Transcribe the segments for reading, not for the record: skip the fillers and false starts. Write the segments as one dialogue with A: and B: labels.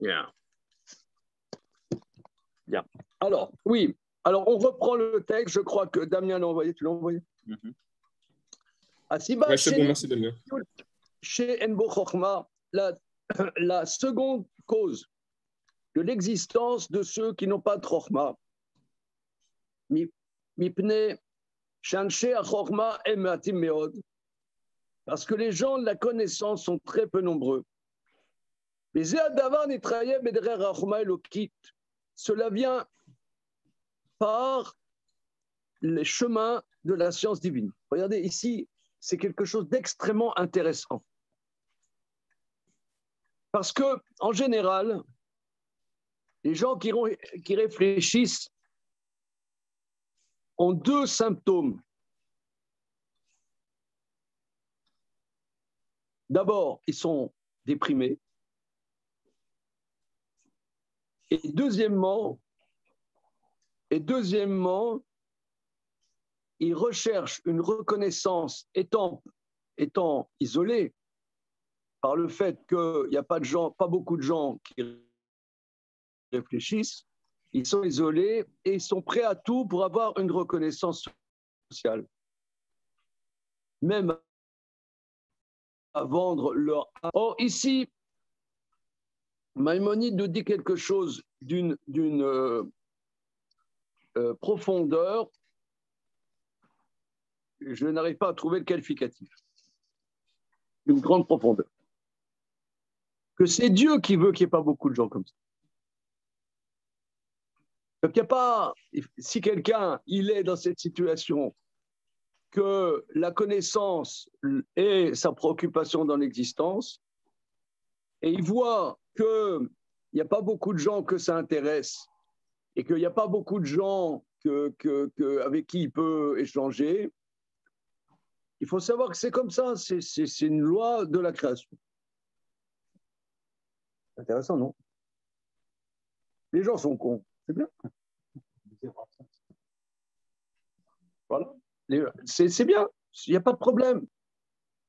A: Bien. Bien. Alors, oui. Alors, on reprend le texte. Je crois que Damien l'a envoyé. Tu l'as envoyé?
B: Ouais, c'est bon, merci Damien.
A: Chez Enbo Chokhma, la seconde cause de l'existence de ceux qui n'ont pas de Chokhma, Mipne Shanshe Chokhma Ematim Meod, parce que les gens de la connaissance sont très peu nombreux. Mais cela vient par les chemins de la science divine. Regardez ici, c'est quelque chose d'extrêmement intéressant. Parce que, en général, les gens qui réfléchissent ont deux symptômes. D'abord, ils sont déprimés. Et deuxièmement, ils recherchent une reconnaissance étant isolés par le fait qu'il n'y a pas beaucoup de gens qui réfléchissent, ils sont isolés et ils sont prêts à tout pour avoir une reconnaissance sociale. Même à vendre leur... Or, ici, Maïmonide nous dit quelque chose d'une profondeur. Je n'arrive pas à trouver le qualificatif. Une grande profondeur. Que c'est Dieu qui veut qu'il n'y ait pas beaucoup de gens comme ça. Donc, il n'y a pas... Si quelqu'un, il est dans cette situation que la connaissance est sa préoccupation dans l'existence, et il voit qu'il n'y a pas beaucoup de gens que ça intéresse, et qu'il n'y a pas beaucoup de gens avec qui il peut échanger, il faut savoir que c'est comme ça, c'est une loi de la création. Intéressant, non? Les gens sont cons, c'est bien. Voilà. C'est bien, il n'y a pas de problème.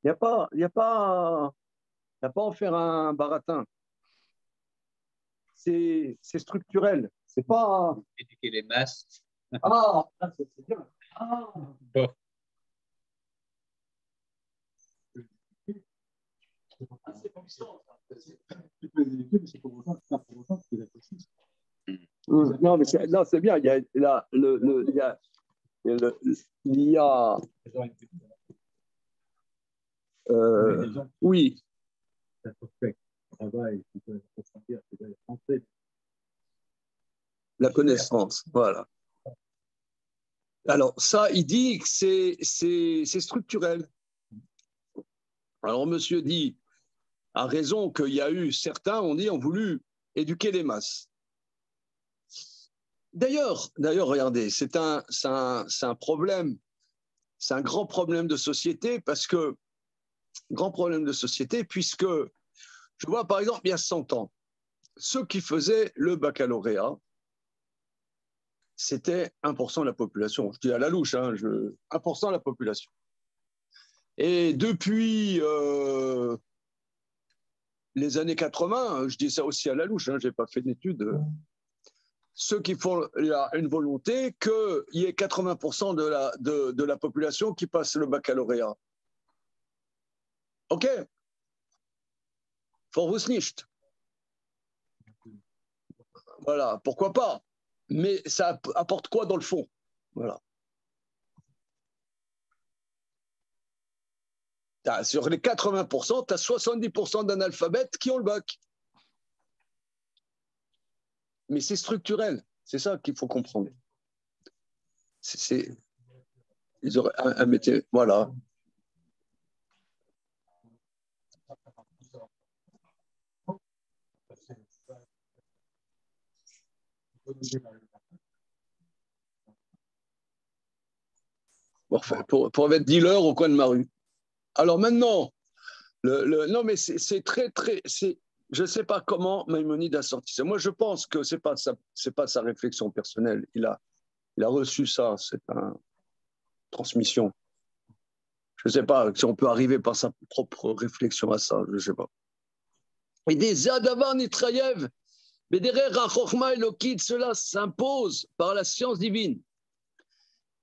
A: Il n'y a pas à en faire un baratin. C'est structurel. C'est pas...
C: Éduquer les masses.
A: Ah, c'est bien. Ah.
C: Bon.
A: C'est comme ça. Non, mais c'est bien. Il y a oui. La connaissance, voilà. Alors, ça, il dit que c'est structurel. Alors, monsieur dit, a raison qu'il y a eu certains, ont voulu éduquer les masses. D'ailleurs, regardez, c'est un problème, c'est un grand problème de société puisque, je vois par exemple, il y a 100 ans, ceux qui faisaient le baccalauréat, c'était 1% de la population. Je dis à la louche, 1% de la population. Et depuis les années 80, je dis ça aussi à la louche, je n'ai pas fait d'études, ceux qui font une volonté qu'il y ait 80% de la population qui passe le baccalauréat. OK. Für uns nicht. Voilà, pourquoi pas. Mais ça apporte quoi dans le fond? Voilà. Sur les 80%, tu as 70% d'analphabètes qui ont le bac. Mais c'est structurel. C'est ça qu'il faut comprendre. Ils auraient un métier. Voilà. Pour être dealer au coin de ma rue. Alors maintenant, non, mais c'est très, très. Je ne sais pas comment Maïmonide a sorti ça. Moi, je pense que ce n'est pas sa réflexion personnelle. Il a reçu ça, c'est une transmission. Je ne sais pas si on peut arriver par sa propre réflexion à ça, je ne sais pas. Il dit Zadavar Nitrayev, Cela s'impose par la science divine.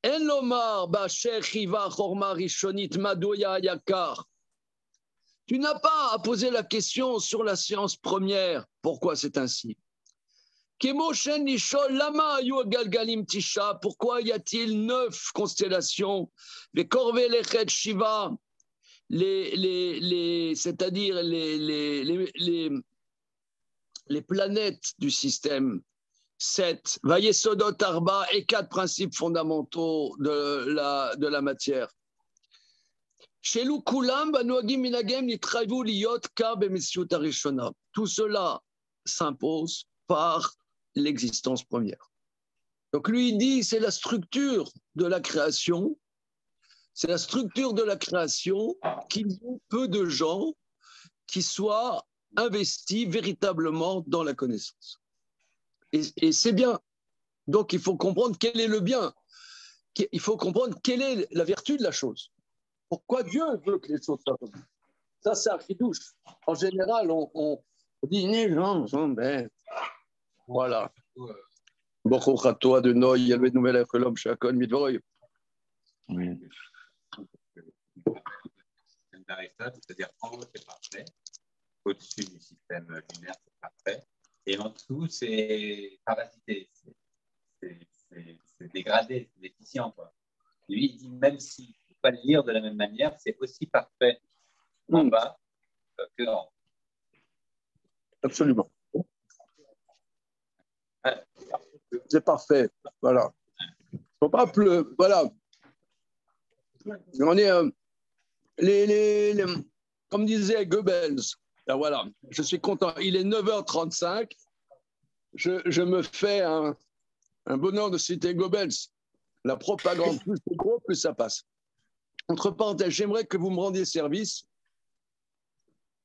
A: En lomar b'asher chiva chorma rishonit madoya yakar. Tu n'as pas à poser la question sur la science première. Pourquoi c'est ainsi? Pourquoi y a-t-il 9 constellations? Les corvées, les chet shiva, c'est-à-dire les planètes du système 7, Vayesodot Arba et 4 principes fondamentaux de la matière. Tout cela s'impose par l'existence première. Donc lui, il dit, c'est la structure de la création, qu'il y ait peu de gens qui soient investis véritablement dans la connaissance. Et c'est bien. Donc il faut comprendre quel est le bien. Il faut comprendre quelle est la vertu de la chose. Pourquoi Dieu veut que les choses soient comme ça? Ça, c'est un chidouche. En général, on dit les gens sont bêtes. Voilà. Baruch atah Adonai, Yalvenu melech haolam she'akol midvoroi.
B: Oui. C'est-à-dire en haut, c'est parfait. Au-dessus du système lunaire, c'est parfait. Et en dessous, c'est parasité. C'est dégradé, c'est déficient, quoi. Lui, il dit, même s'il ne faut pas le lire de la même manière, c'est aussi parfait en bas que en haut.
A: Absolument. C'est parfait. Voilà. Faut pas pleurer. Voilà. On est comme disait Goebbels. Ben voilà. Je suis content. Il est 9h35. Je me fais un bonheur de citer Goebbels. La propagande, plus c'est gros, plus ça passe. Entre parenthèses, j'aimerais que vous me rendiez service.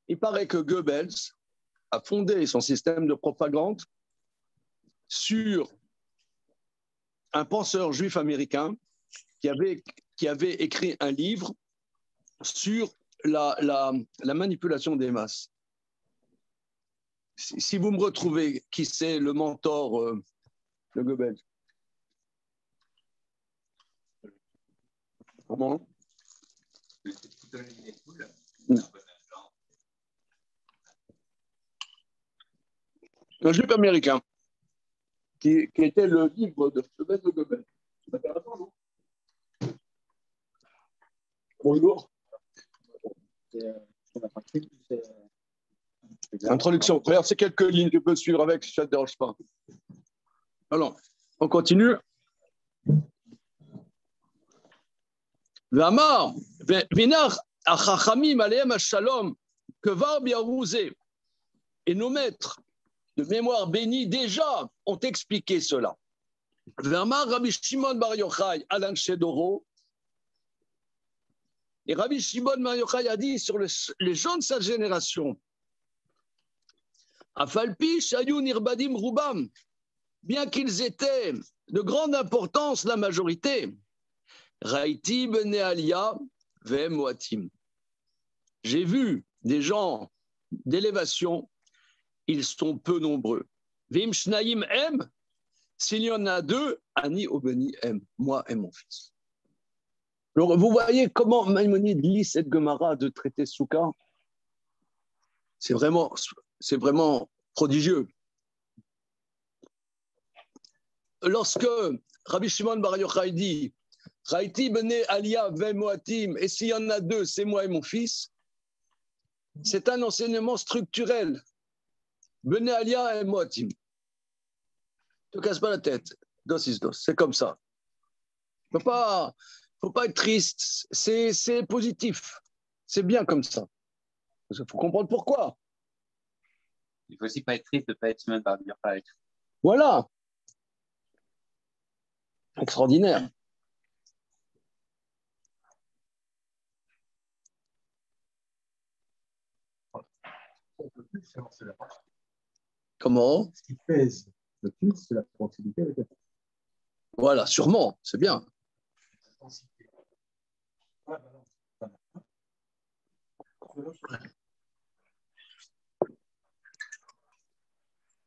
A: Il paraît que Goebbels a fondé son système de propagande sur un penseur juif américain qui avait écrit un livre sur la manipulation des masses. Si vous me retrouvez, qui c'est le mentor de Goebbels? Comment? Un juif américain qui était le livre de chevet de Goebbels. Bonjour. Introduction. Regarde, c'est quelques lignes, tu peux suivre avec, ça ne te dérange pas. Alors, on continue. V'amar, v'inach achachamim aleim hashalom, kevar biarouzé. Et nos maîtres de mémoire bénis déjà ont expliqué cela. V'amar Rabbi Shimon Bar Yochai Alan Shedoro. Et Rabbi Shimon Bar Yochai a dit sur les gens de sa génération, Afalpi shayu nirbadim rubam, bien qu'ils étaient de grande importance, la majorité, Raïti bene Alia ve'moatim. J'ai vu des gens d'élévation, ils sont peu nombreux. Vim shnaim em, s'il y en a 2, ani obeni em, moi et mon fils. Alors, vous voyez comment Maïmonide lit cette Gemara de traité Souka? C'est vraiment prodigieux. Lorsque Rabbi Shimon Bar Yochai dit Raïti bene Alia ve Moatim, et s'il y en a 2, c'est moi et mon fils, c'est un enseignement structurel. Bene Alia et Moatim. Ne te casse pas la tête. Dos is dos. C'est comme ça. Il ne faut pas être triste. C'est positif. C'est bien comme ça. Il faut comprendre pourquoi.
B: Il ne faut aussi pas être triste de ne pas être Shimon Bar Yochai.
A: Voilà. Extraordinaire. Comment?
C: Ce qui pèse le plus, c'est la proximité avec la
A: Voilà, sûrement, c'est bien.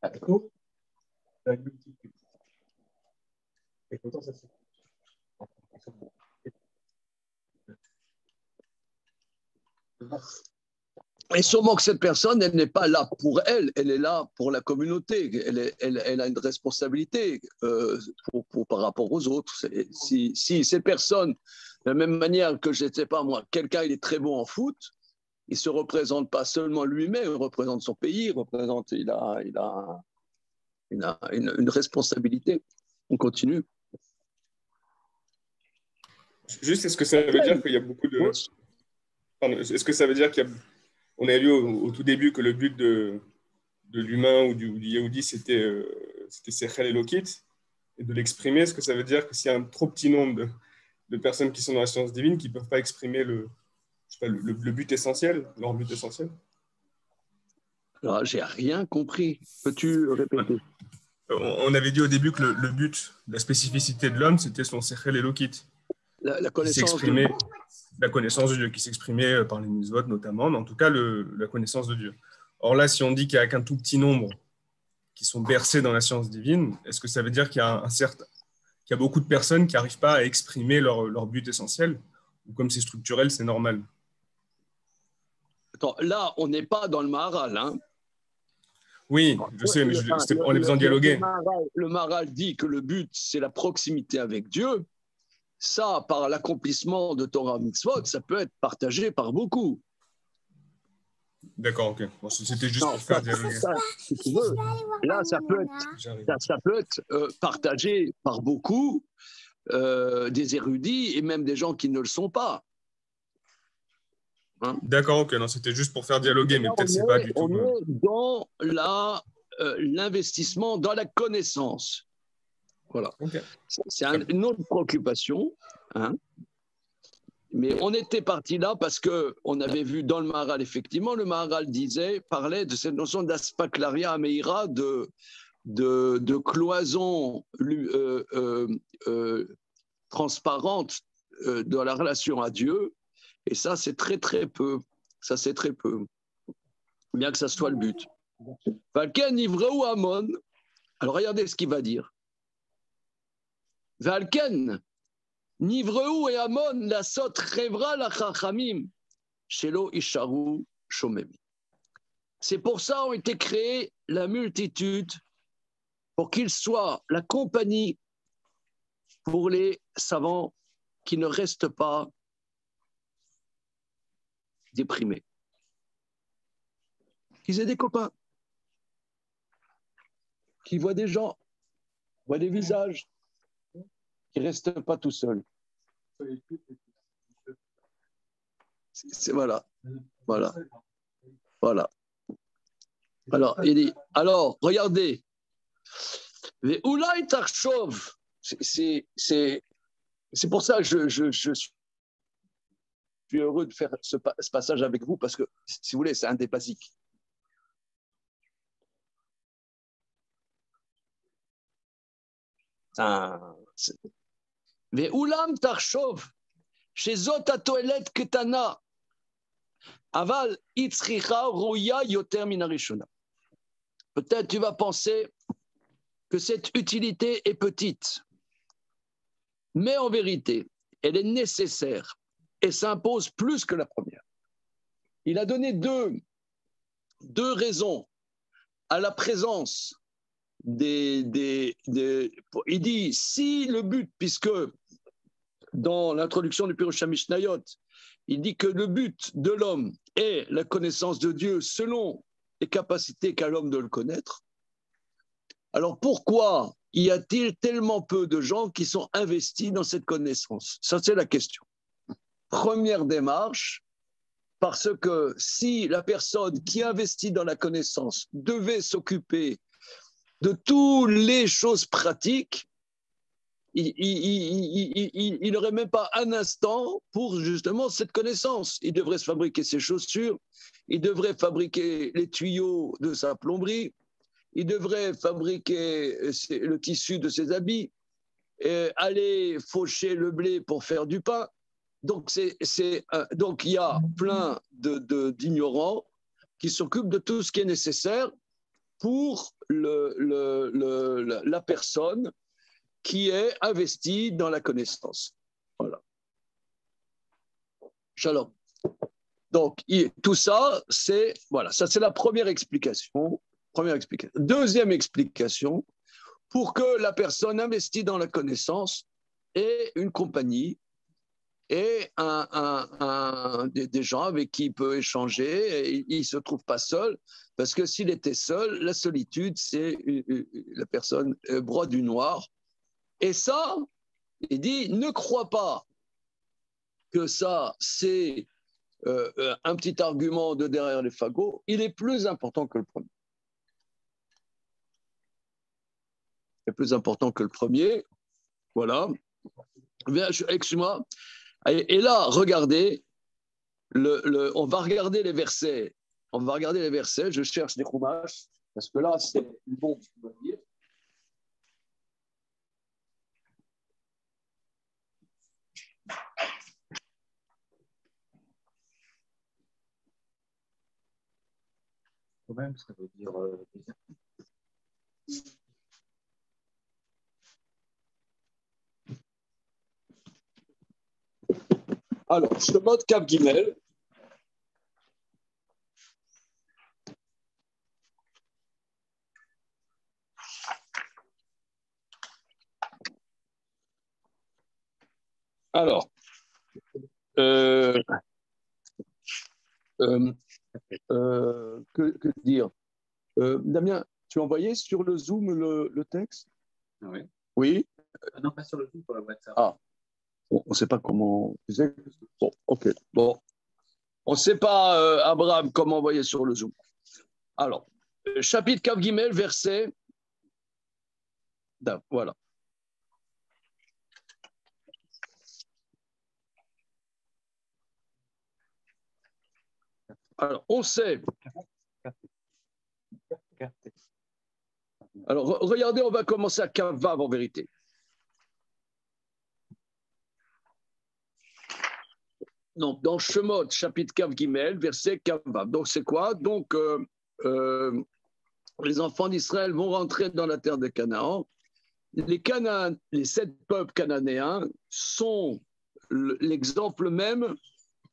C: Plutôt, la multitude. Et pourtant, ça se
A: Et sûrement que cette personne, elle n'est pas là pour elle, elle est là pour la communauté. Elle a une responsabilité par rapport aux autres. Si ces personnes, de la même manière que je ne sais pas moi, quelqu'un il est très bon en foot, il ne se représente pas seulement lui-même, il représente son pays, il a une responsabilité. On continue.
D: Juste, est-ce que ça veut dire qu'il y a beaucoup de... Pardon, est-ce que ça veut dire qu'il y a... On a vu au tout début que le but de l'humain ou du Yehudi, c'était Sechel Elokit, et de l'exprimer. Est-ce que ça veut dire que s'il y a un trop petit nombre de personnes qui sont dans la science divine qui ne peuvent pas exprimer le but essentiel, leur but essentiel?
A: Alors, j'ai rien compris. Peux-tu répéter?
D: On avait dit au début que le but, la spécificité de l'homme, c'était son Sechel Elokit.
A: La connaissance
D: la connaissance de Dieu, qui s'exprimait par les mitzvot notamment, mais en tout cas la connaissance de Dieu. Or là, si on dit qu'il n'y a qu'un tout petit nombre qui sont bercés dans la science divine, est-ce que ça veut dire qu'il y a beaucoup de personnes qui n'arrivent pas à exprimer leur but essentiel, ou comme c'est structurel, c'est normal?
A: Attends, là, on n'est pas dans le Maharal, hein?
D: Oui, je sais, mais on a besoin de dialoguer.
A: Le Maharal dit que le but, c'est la proximité avec Dieu. Ça, par l'accomplissement de Torah Mitzvot, ça peut être partagé par beaucoup.
D: D'accord, ok. Bon, c'était juste pour faire dialoguer.
A: Si tu veux, là, ça peut être partagé par beaucoup, des érudits et même des gens qui ne le sont pas. Hein?
D: D'accord, ok. Non, c'était juste pour faire dialoguer, mais peut-être c'est pas du tout.
A: On est dans l'investissement dans la connaissance. Voilà. Okay. C'est une autre préoccupation. Hein. Mais on était parti là parce qu'on avait vu dans le Maharal, effectivement, le Maharal parlait de cette notion d'aspaklaria ameira, de cloison transparente dans la relation à Dieu. Et ça, c'est très, très peu. Ça, c'est très peu. Bien que ça soit le but. Valken Ivreu Amon. Alors, regardez ce qu'il va dire. Valken, Nivreu et Amon, la sot revra la chachamim, shelo isharu shomemi. C'est pour ça ont été créées la multitude, pour qu'ils soient la compagnie pour les savants qui ne restent pas déprimés. Qu'ils aient des copains, qu'ils voient des gens, voient des visages, qui ne restent pas tout seuls. Voilà. Alors, il dit, regardez. C'est pour ça que je suis heureux de faire ce passage avec vous, parce que, si vous voulez, c'est un des basiques. ואולם תחשוב שזאת התועלת קטנה, אבל היא צריכה ראויה יותר מן הראשונה. Peut-être tu vas penser que cette utilité est petite, mais en vérité, elle est nécessaire et s'impose plus que la première. Il a donné deux raisons à la présence il dit, si le but, puisque dans l'introduction du Pirush HaMishnayot, il dit que le but de l'homme est la connaissance de Dieu selon les capacités qu'a l'homme de le connaître, alors pourquoi y a-t-il tellement peu de gens qui sont investis dans cette connaissance? Ça, c'est la question. Première démarche, parce que si la personne qui investit dans la connaissance devait s'occuper de toutes les choses pratiques, il n'aurait même pas un instant pour justement cette connaissance. Il devrait se fabriquer ses chaussures, il devrait fabriquer les tuyaux de sa plomberie, il devrait fabriquer le tissu de ses habits, aller faucher le blé pour faire du pain. Donc, donc il y a plein d'ignorants qui s'occupent de tout ce qui est nécessaire pour la personne qui est investie dans la connaissance. Voilà. Shalom. Donc, tout ça, c'est la première explication. Deuxième explication, pour que la personne investie dans la connaissance ait une compagnie et des gens avec qui il peut échanger, et il ne se trouve pas seul, parce que s'il était seul, la solitude, c'est la personne brode du noir. Et ça, il dit, ne crois pas que ça, c'est un petit argument de derrière les fagots, il est plus important que le premier. Il est plus important que le premier. Voilà. Excuse-moi. Et là, regardez, on va regarder les versets. On va regarder les versets. Je cherche des chumash, parce que là, c'est bon, je dois dire.
B: Quand même, ça veut dire
A: Alors, Shemot Kav Gimel. Alors, que dire Damien, tu as envoyé sur le Zoom le texte?
B: Oui.
A: Oui.
B: Non, pas sur le Zoom, pour le WhatsApp.
A: Ah, bon, on ne sait pas comment. Bon, ok. Bon, on ne sait pas, Abraham, comment envoyer sur le Zoom. Alors, chapitre Kav Gimel, verset. Voilà. Alors, on sait. Alors, regardez, on va commencer à Kav Vav en vérité. Donc, dans Shemot, chapitre Kav Gimel, verset Kav Vav. Donc, c'est quoi? Donc, les enfants d'Israël vont rentrer dans la terre de Canaan. Les 7 peuples cananéens sont l'exemple même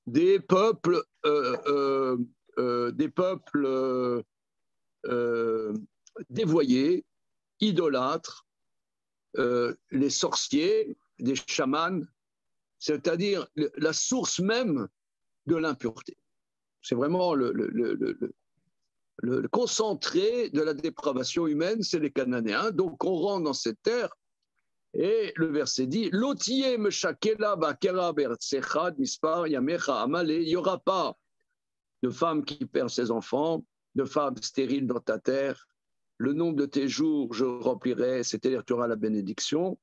A: des peuples, dévoyés, idolâtres, les sorciers, des chamans, c'est-à-dire la source même de l'impureté. C'est vraiment le concentré de la dépravation humaine, c'est les Cananéens. Donc on rentre dans cette terre et le verset dit il n'y aura pas de femme qui perd ses enfants, de femme stérile dans ta terre. Le nombre de tes jours, je remplirai, c'est-à-dire tu auras la bénédiction.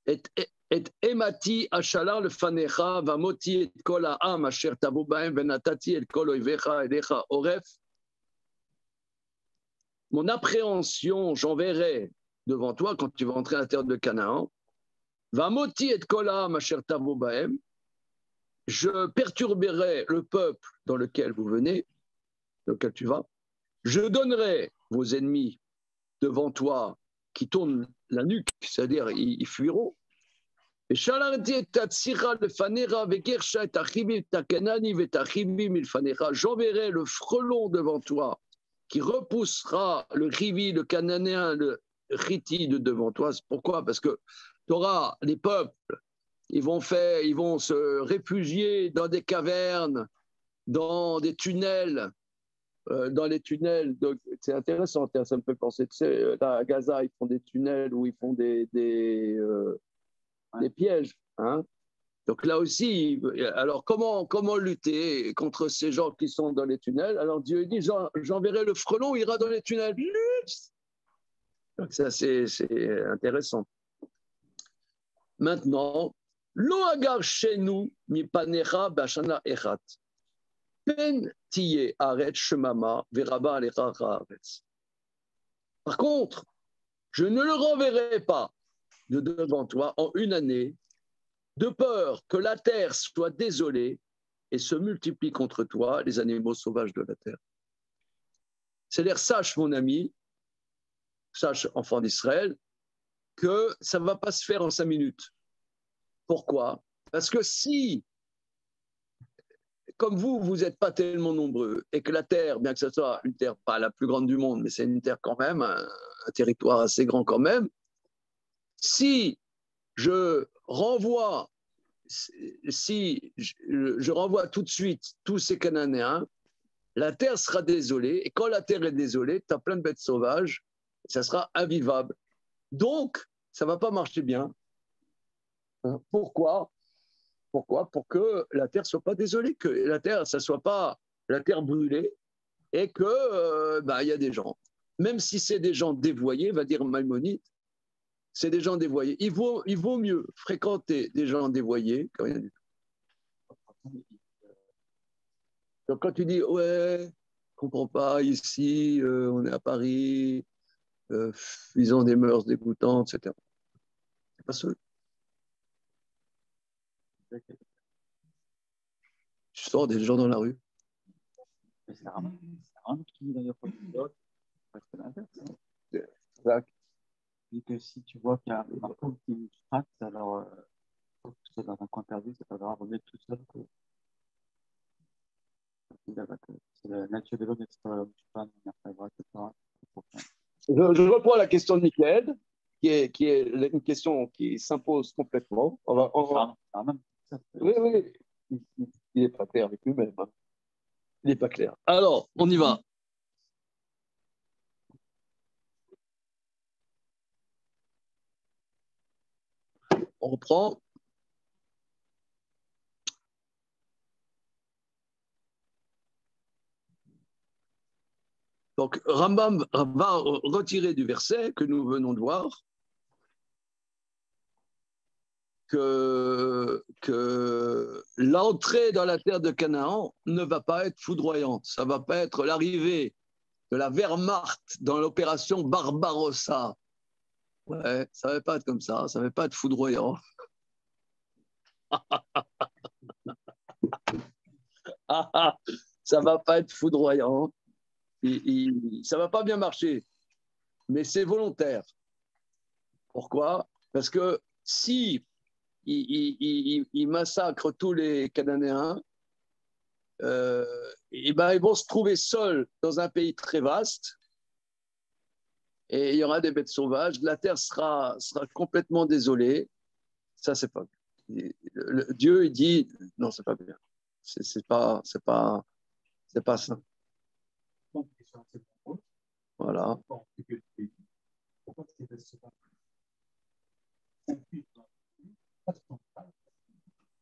A: Et emati ashalar le fanecha vamoti et kol ha'am asher tavu bahem venatati et kol oivecha elecha oref. Mon appréhension, j'enverrai devant toi quand tu vas entrer à la terre de Canaan. Vamoti et kol ha'am asher tavu bahem. Je perturberai le peuple dans lequel vous venez, dans lequel tu vas. Je donnerai vos ennemis devant toi qui tournent la nuque, c'est-à-dire ils fuiront. J'enverrai le frelon devant toi qui repoussera le Rivi, le Cananéen, le Chiti de devant toi. Pourquoi? Parce que tu auras les peuples, ils vont se réfugier dans des cavernes, dans des tunnels. Dans les tunnels, donc, c'est intéressant, ça me fait penser, tu sais, à Gaza, ils font des tunnels où ils font des pièges. Hein. Donc là aussi, alors comment lutter contre ces gens qui sont dans les tunnels? Alors Dieu dit, j'enverrai le frelon, il ira dans les tunnels. Donc ça, c'est intéressant. Maintenant, lo agar shenu mi panecha bashana echat. Par contre, je ne le renverrai pas de devant toi en une année, de peur que la terre soit désolée et se multiplie contre toi les animaux sauvages de la terre. C'est-à-dire, sache, mon ami, sache, enfant d'Israël, que ça ne va pas se faire en 5 minutes. Pourquoi? Parce que si, comme vous n'êtes pas tellement nombreux, et que la Terre, bien que ce soit une Terre pas la plus grande du monde, mais c'est une Terre quand même, un territoire assez grand quand même, si je renvoie, je renvoie tout de suite tous ces Cananéens, la terre sera désolée, et quand la terre est désolée, tu as plein de bêtes sauvages, ça sera invivable. Donc, ça ne va pas marcher bien. Pourquoi? Pour que la terre ne soit pas désolée, que la terre, ça ne soit pas la terre brûlée, et que y a des gens. Même si c'est des gens dévoyés, va dire Maïmonide, c'est des gens dévoyés. Il vaut mieux fréquenter des gens dévoyés que rien du tout. Donc quand tu dis, ouais, je ne comprends pas, ici, on est à Paris, ils ont des mœurs dégoûtantes, etc. C'est pas seul. Tu sors des gens dans la rue.
E: C'est un qui d'ailleurs pas parce que l'inverse.
A: Exact.
E: Et que si tu vois qu'il y a un couple qui frappe, alors c'est dans un coin perdu, c'est pas grave, on est tout seul. C'est la nature de l'homme d'être pas etc.
A: Je reprends la question de Michael, qui est une question qui s'impose complètement. Oui. Il n'est pas clair avec lui-même. Il n'est pas clair. Alors, on y va. On reprend. Donc, Rambam va retirer du verset que nous venons de voir que l'entrée dans la terre de Canaan ne va pas être foudroyante. Ça ne va pas être l'arrivée de la Wehrmacht dans l'opération Barbarossa. Ouais, ça ne va pas être comme ça ne va pas être foudroyant. Ça ne va pas être foudroyant. Ça ne va pas bien marcher, mais c'est volontaire. Pourquoi? Parce que si ils massacrent tous les Cananéens, ils vont se trouver seuls dans un pays très vaste, et il y aura des bêtes sauvages, la terre sera complètement désolée. Ça, c'est pas bien. Dieu, il dit, non, c'est pas bien. C'est pas ça. Voilà.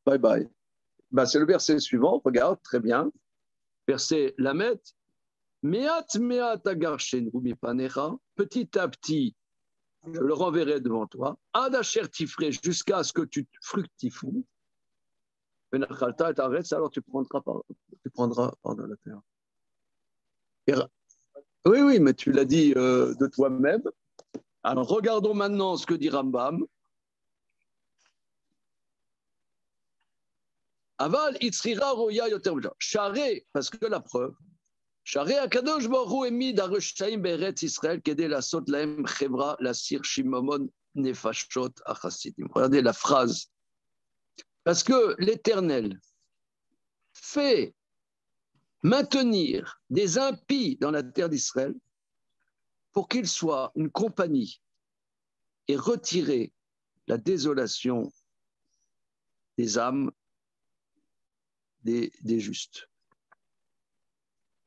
A: Bye bye. C'est le verset suivant, regarde, très bien. Verset Lamet. Petit à petit, je le renverrai devant toi. Adacher tifré, jusqu'à ce que tu fructifies. Alors tu prendras pardon, la terre. Oui, mais tu l'as dit de toi-même. Alors regardons maintenant ce que dit Rambam. Aval itzrira roya yoter charé, parce que la preuve. Charé akadosh baruch hu da reshaim beretz Israël kedé la sot lahem chevra la sir shimamon nefashot achasidim. Regardez la phrase. Parce que l'Éternel fait maintenir des impies dans la terre d'Israël pour qu'ils soient une compagnie et retirer la désolation des âmes des justes.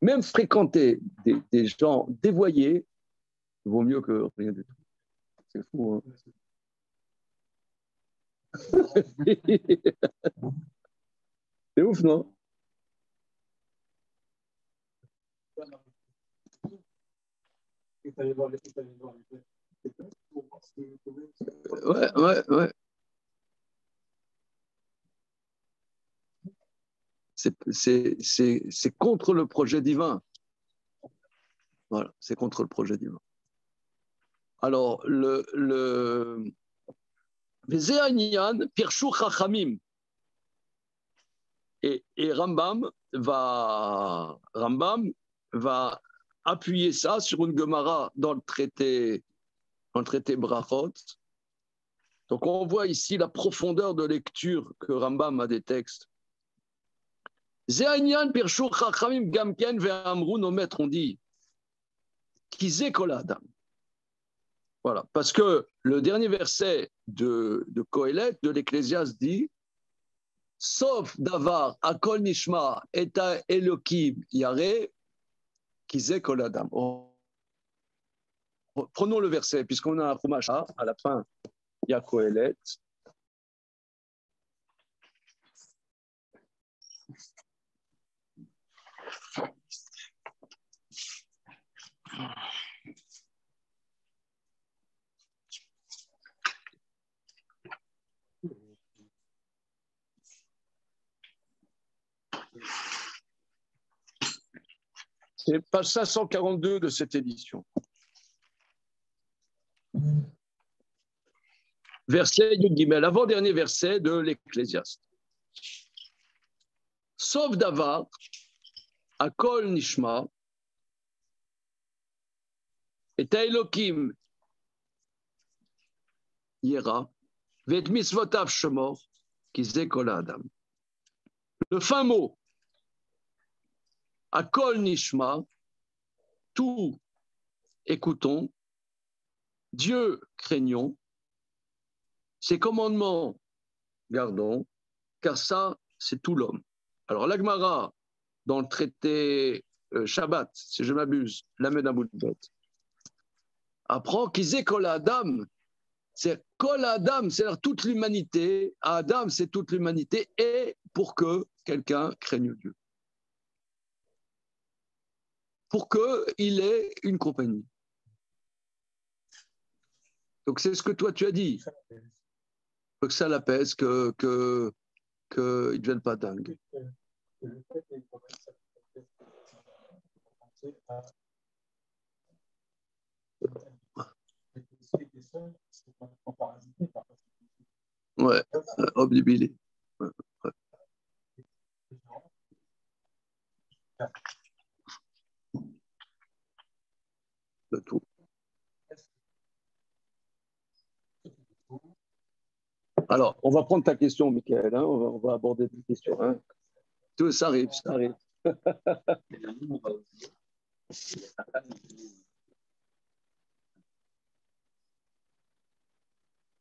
A: Même fréquenter des gens dévoyés vaut mieux que rien du tout. C'est fou, hein? C'est ouf, non? Ouais. C'est contre le projet divin. Voilà, c'est contre le projet divin. Alors, Pirshu Chachamim. Et Rambam va appuyer ça sur une Gemara dans le traité Brachot. Donc on voit ici la profondeur de lecture que Rambam a des textes. Zéanian Pirshur Chachamim Gamken Ve'amrou, nos maîtres ont dit Kizé Kol Adam. Voilà, parce que le dernier verset de Kohelet, de l'Ecclésiaste, dit sauf d'avar Akol Nishma et Elokim Yare Kizé Kol Adam. Prenons le verset, puisqu'on a un Chumash à la fin, il y a Kohelet. C'est page 542 de cette édition. Verset Yud Gimel, avant-dernier verset de l'Ecclésiaste. Sauf d'avar, Akol Nishma, et Elokim Yera, Vet Misvotav Shemor, Kizé Kol Adam. Le fin mot, Akol Nishma, tout écoutons, Dieu craignons, ses commandements gardons, car ça, c'est tout l'homme. Alors, l'Agmara, dans le traité Shabbat, si je ne m'abuse, l'Amed Aboudbet, apprend qu'ils aient Kol Adam, c'est Kol Adam, c'est-à-dire toute l'humanité. Adam, c'est toute l'humanité, et pour que quelqu'un craigne Dieu. Pour qu'il ait une compagnie. Donc, c'est ce que toi, tu as dit. Que ça l'apaise, qu'il ne devienne pas dingue. Ouais, obligé. Ouais. De tout. Alors, on va prendre ta question, Michael. Hein, on va aborder ta question. Hein. Tout ça arrive, ça arrive.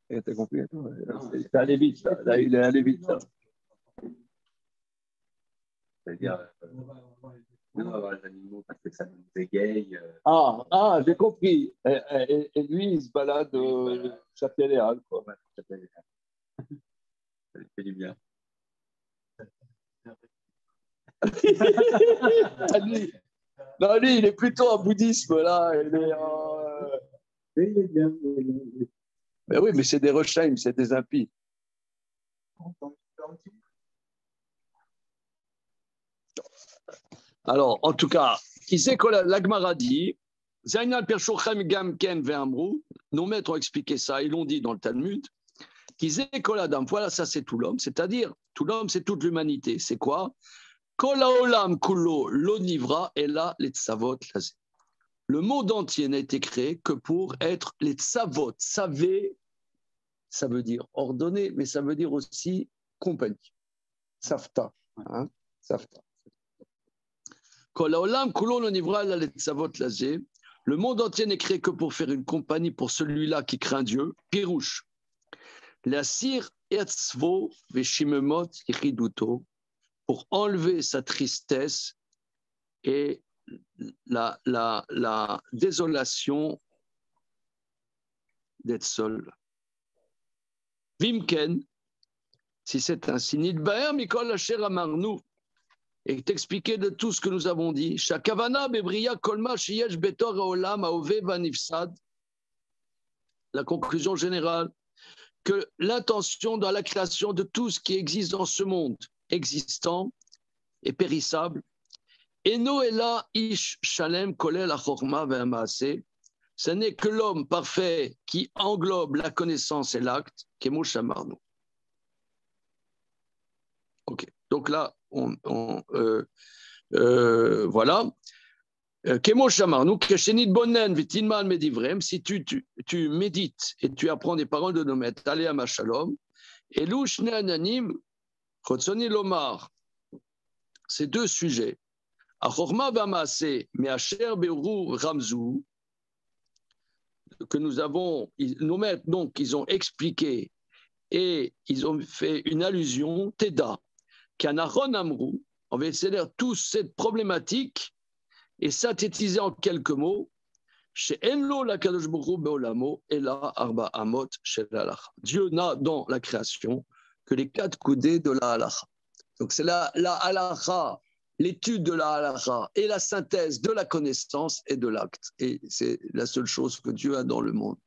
A: T'as compris? C'est allé vite, ça. Là, il est allé vite, ça.
B: C'est-à-dire, on va voir les animaux parce que ça nous égaye.
A: Ah, j'ai compris. Et lui, il se balade Châtelet-Léal, quoi.
B: Ouais, ça lui fait du bien.
A: Non, lui, il est plutôt en bouddhisme, là.
C: Il est bien.
A: Mais oui, mais c'est des Rochaim, c'est des impies. Alors, en tout cas, qui sait que l'Agmara dit, Zainal Pershochem Gamken Ve'amrou, nos maîtres ont expliqué ça, ils l'ont dit dans le Talmud, qui sait que l'Adam, voilà, ça c'est tout l'homme, c'est-à-dire, tout l'homme, c'est toute l'humanité. C'est quoi? Kolaolam Kulo Lonivra et là, les tsavot lazé. Le monde entier n'a été créé que pour être les tsavot. Savé, ça veut dire ordonné, mais ça veut dire aussi compagnie. Safta. Hein? Safta. Le monde entier n'est créé que pour faire une compagnie pour celui-là qui craint Dieu. Pirouche. La sir etzvo veshimemot iriduto, pour enlever sa tristesse et la désolation d'être seul. Vimken, si c'est ainsi, Nidbaer Mikol Asher Amarnu, et t'expliquer de tout ce que nous avons dit. Shakavana Bebriya Kolma Shiyesh Betor Haolam Haove Vanifsad. La conclusion générale, que l'intention dans la création de tout ce qui existe dans ce monde existant et périssable, Eno Ela Ish Shalem Kolel Achorma Ve'amaase, ce n'est que l'homme parfait qui englobe la connaissance et l'acte, Kemo Shamarnu. Ok, donc là, voilà. Kemo Shamarnu, Keshenit Bonen, Vitinman Medivrem, si tu médites et tu apprends des paroles de nos maîtres, allez à Machalom, et Louchne Ananim, Chotsoni Lomar, ces deux sujets. Achorma Bamase, Meacher Beuru Ramzou, que nous avons, nos maîtres, donc, ils ont expliqué et ils ont fait une allusion, Teda, Kanaron Amrou, on va essayer de dire toute cette problématique et synthétiser en quelques mots, chez Enlo la Kadosh Baruch Beolamo et la Arba Amot chez la Dieu n'a dans la création que les 4 coudées de la halacha. Donc c'est la halacha, l'étude de la halacha et la synthèse de la connaissance et de l'acte. Et c'est la seule chose que Dieu a dans le monde.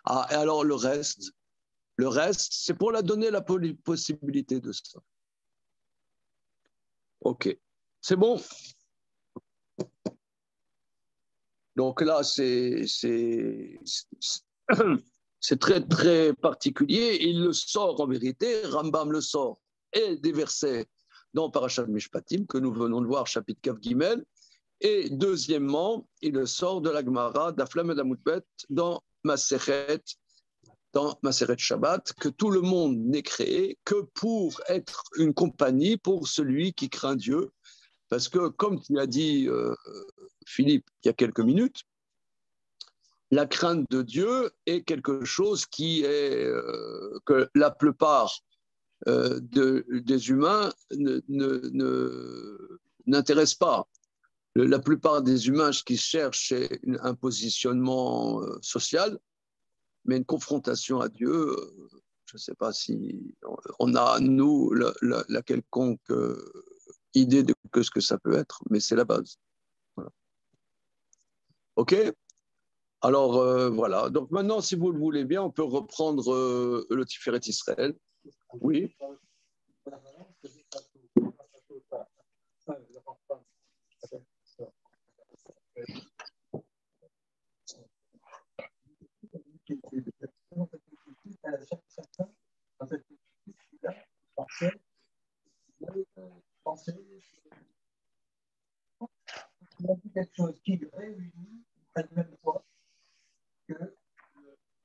A: Ah, et alors le reste, c'est pour la donner la possibilité de ça. Ok, c'est bon. Donc là, c'est très, très particulier. Il le sort en vérité, Rambam le sort, et des versets dans Parashat Mishpatim, que nous venons de voir, chapitre Kav Gimel, et deuxièmement, il le sort de la Gemara, d'Aflam et d'Amoutbet, dans Maseret Shabbat, que tout le monde n'est créé que pour être une compagnie pour celui qui craint Dieu. Parce que, comme tu as dit, Philippe, il y a quelques minutes, la crainte de Dieu est quelque chose qui est que la plupart des humains n'intéressent pas. La plupart des humains, ce qu'ils cherchent, c'est un positionnement social, mais une confrontation à Dieu, je ne sais pas si on a, nous, la quelconque idée de ce que ça peut être, mais c'est la base. Voilà. OK ? Alors, voilà. Donc maintenant, si vous le voulez bien, on peut reprendre le Tiferet Israël. Oui.
C: Il a dit quelque chose qui réunit à la même fois que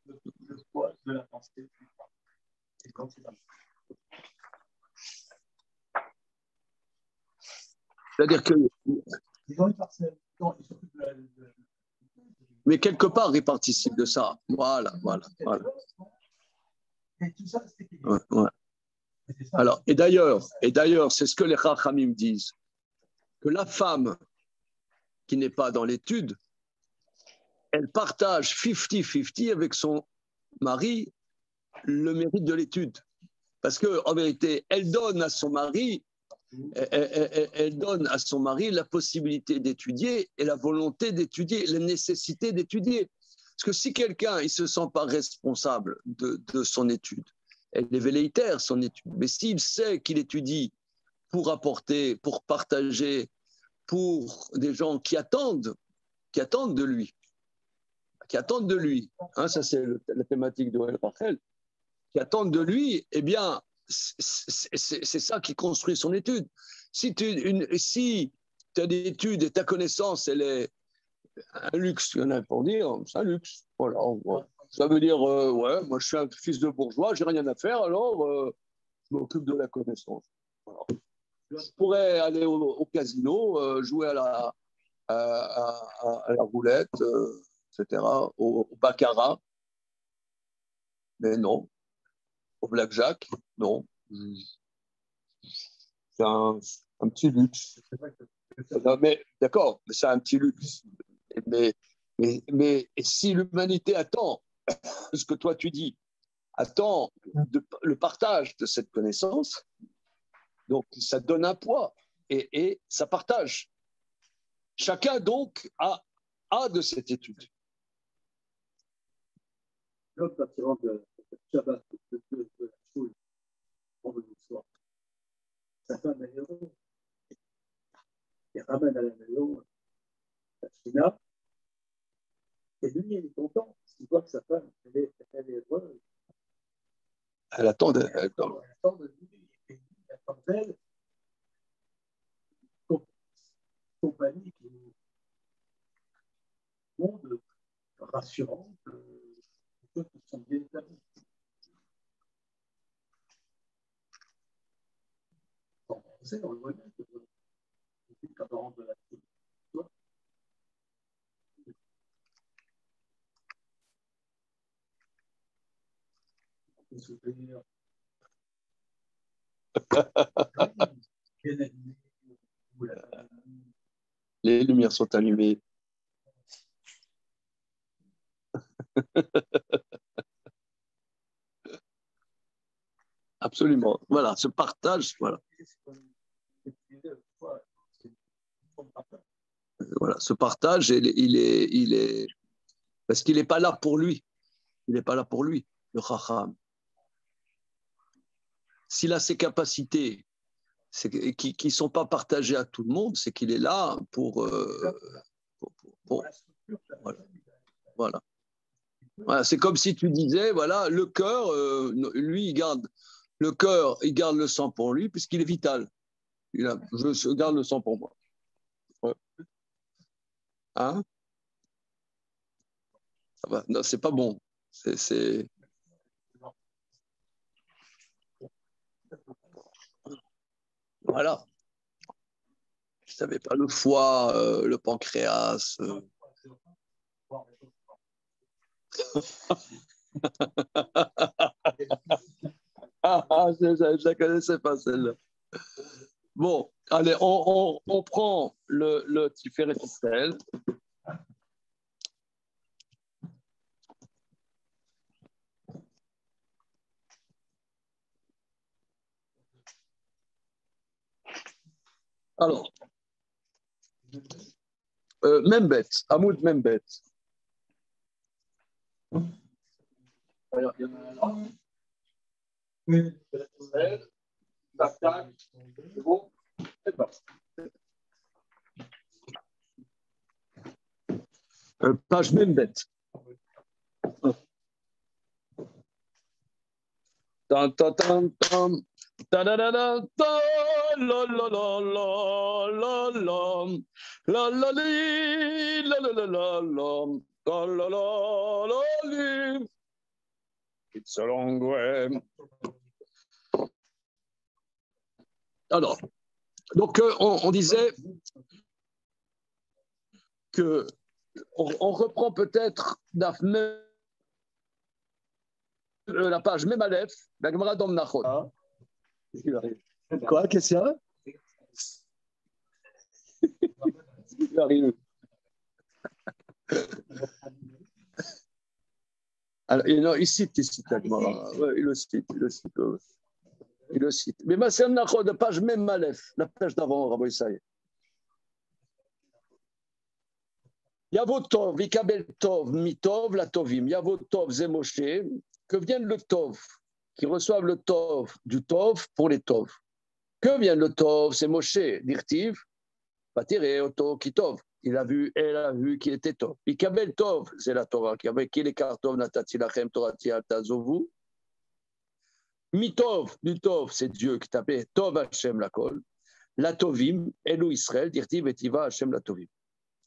C: le poids de la pensée. Et quand il a...
A: C'est-à-dire que.
C: Ils ont une parcelle.
A: Mais quelque part, ils participent de ça. Voilà.
C: Et tout ça, c'est
A: ouais. Alors, et d'ailleurs, c'est ce que les Chachamim disent, que la femme qui n'est pas dans l'étude, elle partage 50-50 avec son mari le mérite de l'étude. Parce qu'en vérité, elle donne à son mari la possibilité d'étudier et la volonté d'étudier, la nécessité d'étudier. Parce que si quelqu'un ne se sent pas responsable de son étude, elle est velléitaire, son étude. Mais s'il sait qu'il étudie pour apporter, pour partager, pour des gens qui attendent de lui, hein, ça c'est la thématique de Rachel, qui attendent de lui, eh bien, c'est ça qui construit son étude. Si tu as des études et ta connaissance, elle est un luxe, il y en a pour dire, c'est un luxe. Voilà, ça veut dire, ouais, moi je suis un fils de bourgeois, j'ai rien à faire, alors je m'occupe de la connaissance. Voilà. Je pourrais aller au casino, jouer à la roulette, etc., au baccarat, mais non. Au blackjack, non. C'est un petit luxe. Non, mais d'accord, c'est un petit luxe. Mais si l'humanité attend ce que toi tu dis, attend le partage de cette connaissance, donc ça donne un poids et ça partage. Chacun donc a de cette étude.
C: L'autre partirant de Shabbat, de la choule, vendredi soir, sa femme est heureuse. Il ramène à la maison la china, et lui, il est content. Il voit que sa femme, elle est heureuse.
A: Elle attend de
C: lui, et lui, il attend d'elle compagnie monde rassurant, les choses sont bien établies. On sait, on le voit bien, quand on rentre de la histoire, on peut se souvenir bien animé, où la famille,
A: Les lumières sont allumées. Absolument. Voilà, ce partage, voilà. Voilà, ce partage, il est parce qu'il n'est pas là pour lui. Il n'est pas là pour lui, le Chacham. S'il a ses capacités qui ne sont pas partagées à tout le monde, c'est qu'il est là pour voilà. Voilà. Voilà, c'est comme si tu disais, voilà, le cœur, lui, il garde le sang pour lui, puisqu'il est vital. Je garde le sang pour moi. Ouais. Hein? Ça va. Non, c'est pas bon. C'est... Voilà. Je savais pas le foie, le pancréas. Je la connaissais pas celle-là. Bon, allez, on prend le Tiferet Israël. Alors, Membet, Hamoud Membet. Alors, il y en a un là. Oui, tac, tac. C'est bon? C'est bon. Page Membet. Tan, tan, tan, tan. Ta da da da ta la la la la la la la la li la la la la la la la la li. It's a long way. Alors, donc on disait que on reprend peut-être la page même Aleph, la Gemara d'Omnachot. Ah. Quoi, qu'est-ce qu'il y a? Il arrive. Alors, non, il cite la Gemara. Ouais, il le cite. Mais moi, c'est Omnachot, la page même Aleph, la page d'avant, Rabbi Isaïe. Yavo Tov, Vikabel Tov, Mitov, la Tovim. Yavo Tov, Zemoshe. Que vienne le Tov, qui reçoivent le Tov du Tov pour les Tov. Que vient le Tov, c'est Moshe, Dirtiv, Patiré, Oto, Kitov. Elle a vu qu'il était Tov. Vikabel Tov, c'est la Torah, qui avait qui les Kartov, Natati Lachem, Torati, Altazovu. Mitov, du Tov, c'est Dieu qui t'appelait Tov Hashem Lakol. La Tovim, Elou Israël, Dirtiv, Etiva Hashem la Tovim.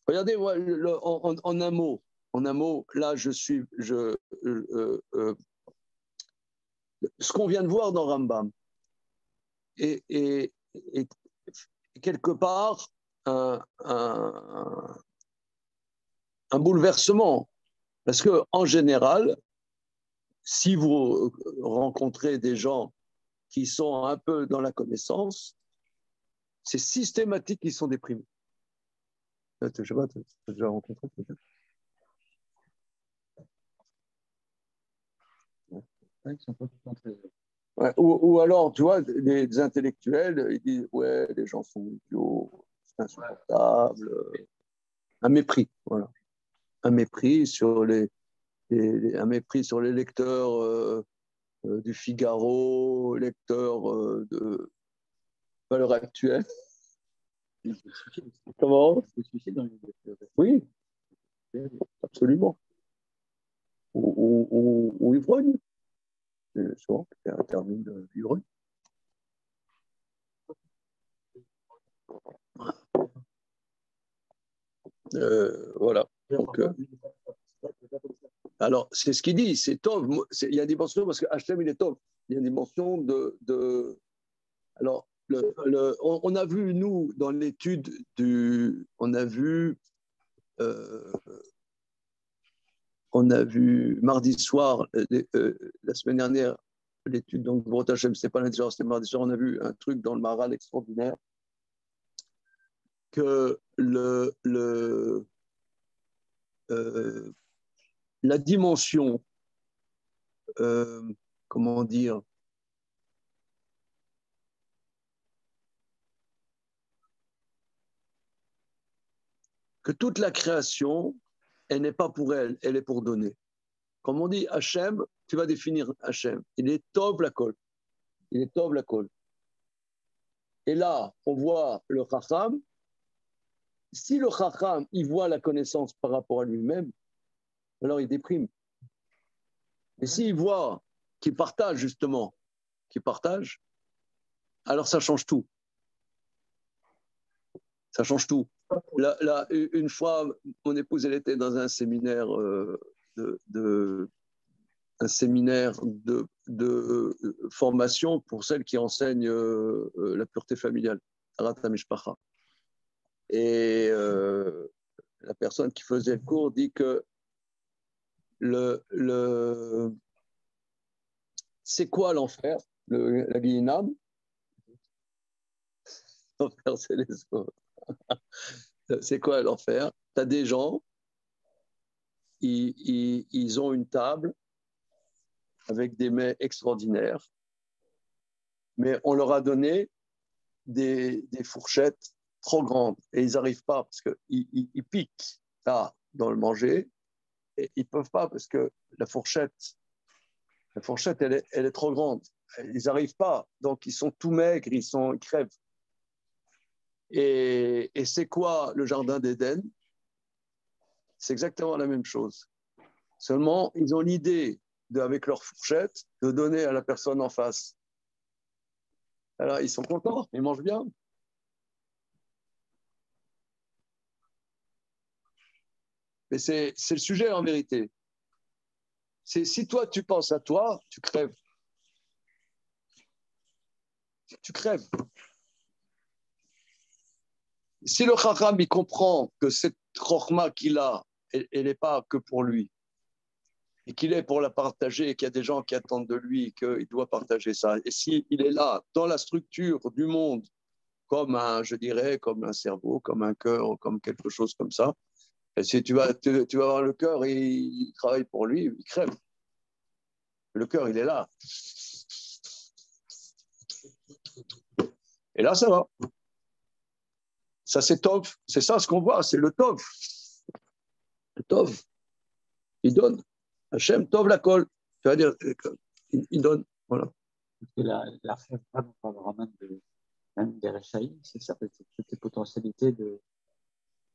A: Regardez, en un mot, là, ce qu'on vient de voir dans Rambam, et quelque part, un bouleversement. Parce qu'en général, si vous rencontrez des gens qui sont un peu dans la connaissance, c'est systématique qu'ils sont déprimés. Je ne sais pas, tu as déjà rencontré peut-être?
E: Ils sont pas tout très...
A: Ouais, ou alors, tu vois, des intellectuels, ils disent, ouais, les gens sont idiots, c'est insupportable. Un mépris, voilà. Un mépris sur les lecteurs du Figaro, lecteurs de Valeurs Actuelles. Comment? Oui, absolument. Ou ivrogne. C'est souvent un terme d'ivrogne. Voilà. Donc, Alors, c'est ce qu'il dit, c'est Tov. Il y a une dimension, parce que Hachem, il est Tov. Il y a une dimension Alors, on a vu, nous, dans l'étude on a vu mardi soir, la semaine dernière, l'étude, donc, Baruch Hashem, c'était pas lundi soir, c'était mardi soir, on a vu un truc dans le Maharal extraordinaire, que la dimension, comment dire, que toute la création, elle n'est pas pour elle, elle est pour donner. Comme on dit Hachem, tu vas définir Hachem. Il est Tov la Kol. Il est Tov la Kol. Et là, on voit le Chacham. Si le Chacham, il voit la connaissance par rapport à lui-même, alors il déprime. Et s'il voit qu'il partage, justement, alors ça change tout. Ça change tout. Là, une fois, mon épouse, elle était dans un séminaire un séminaire de formation pour celles qui enseignent la pureté familiale, Arat HaMishpacha. Et la personne qui faisait le cours dit que c'est quoi l'enfer, la Guillinam? L'enfer, c'est les autres. C'est quoi l'enfer? Tu as des gens, ils ont une table avec des mets extraordinaires, mais on leur a donné des fourchettes trop grandes et ils n'arrivent pas parce qu'ils piquent là dans le manger et ils ne peuvent pas parce que la fourchette elle est trop grande. Ils n'arrivent pas, donc ils sont tout maigres, ils crèvent. Et c'est quoi le jardin d'Éden? C'est exactement la même chose. Seulement, ils ont l'idée, avec leur fourchette, de donner à la personne en face. Alors, ils sont contents, ils mangent bien. Mais c'est le sujet en vérité. Si toi, tu penses à toi, tu crèves. Tu crèves. Si le Chacham, il comprend que cette Chokhma qu'il a, elle n'est pas que pour lui, et qu'il est pour la partager, et qu'il y a des gens qui attendent de lui, qu'il doit partager ça. Et s'il est là, dans la structure du monde, comme je dirais, comme un cerveau, comme un cœur, comme quelque chose comme ça, et si tu vas avoir le cœur, il travaille pour lui, il crève. Le cœur, il est là. Et là, ça va. Ça, c'est Tov. C'est ça ce qu'on voit, c'est le Tov. Le Tov. Il donne. Hachem Tov la Kol. Tu vas dire, il donne. Voilà.
E: La femme, on parle vraiment même des Rechaïm, c'est ça, toutes les potentialités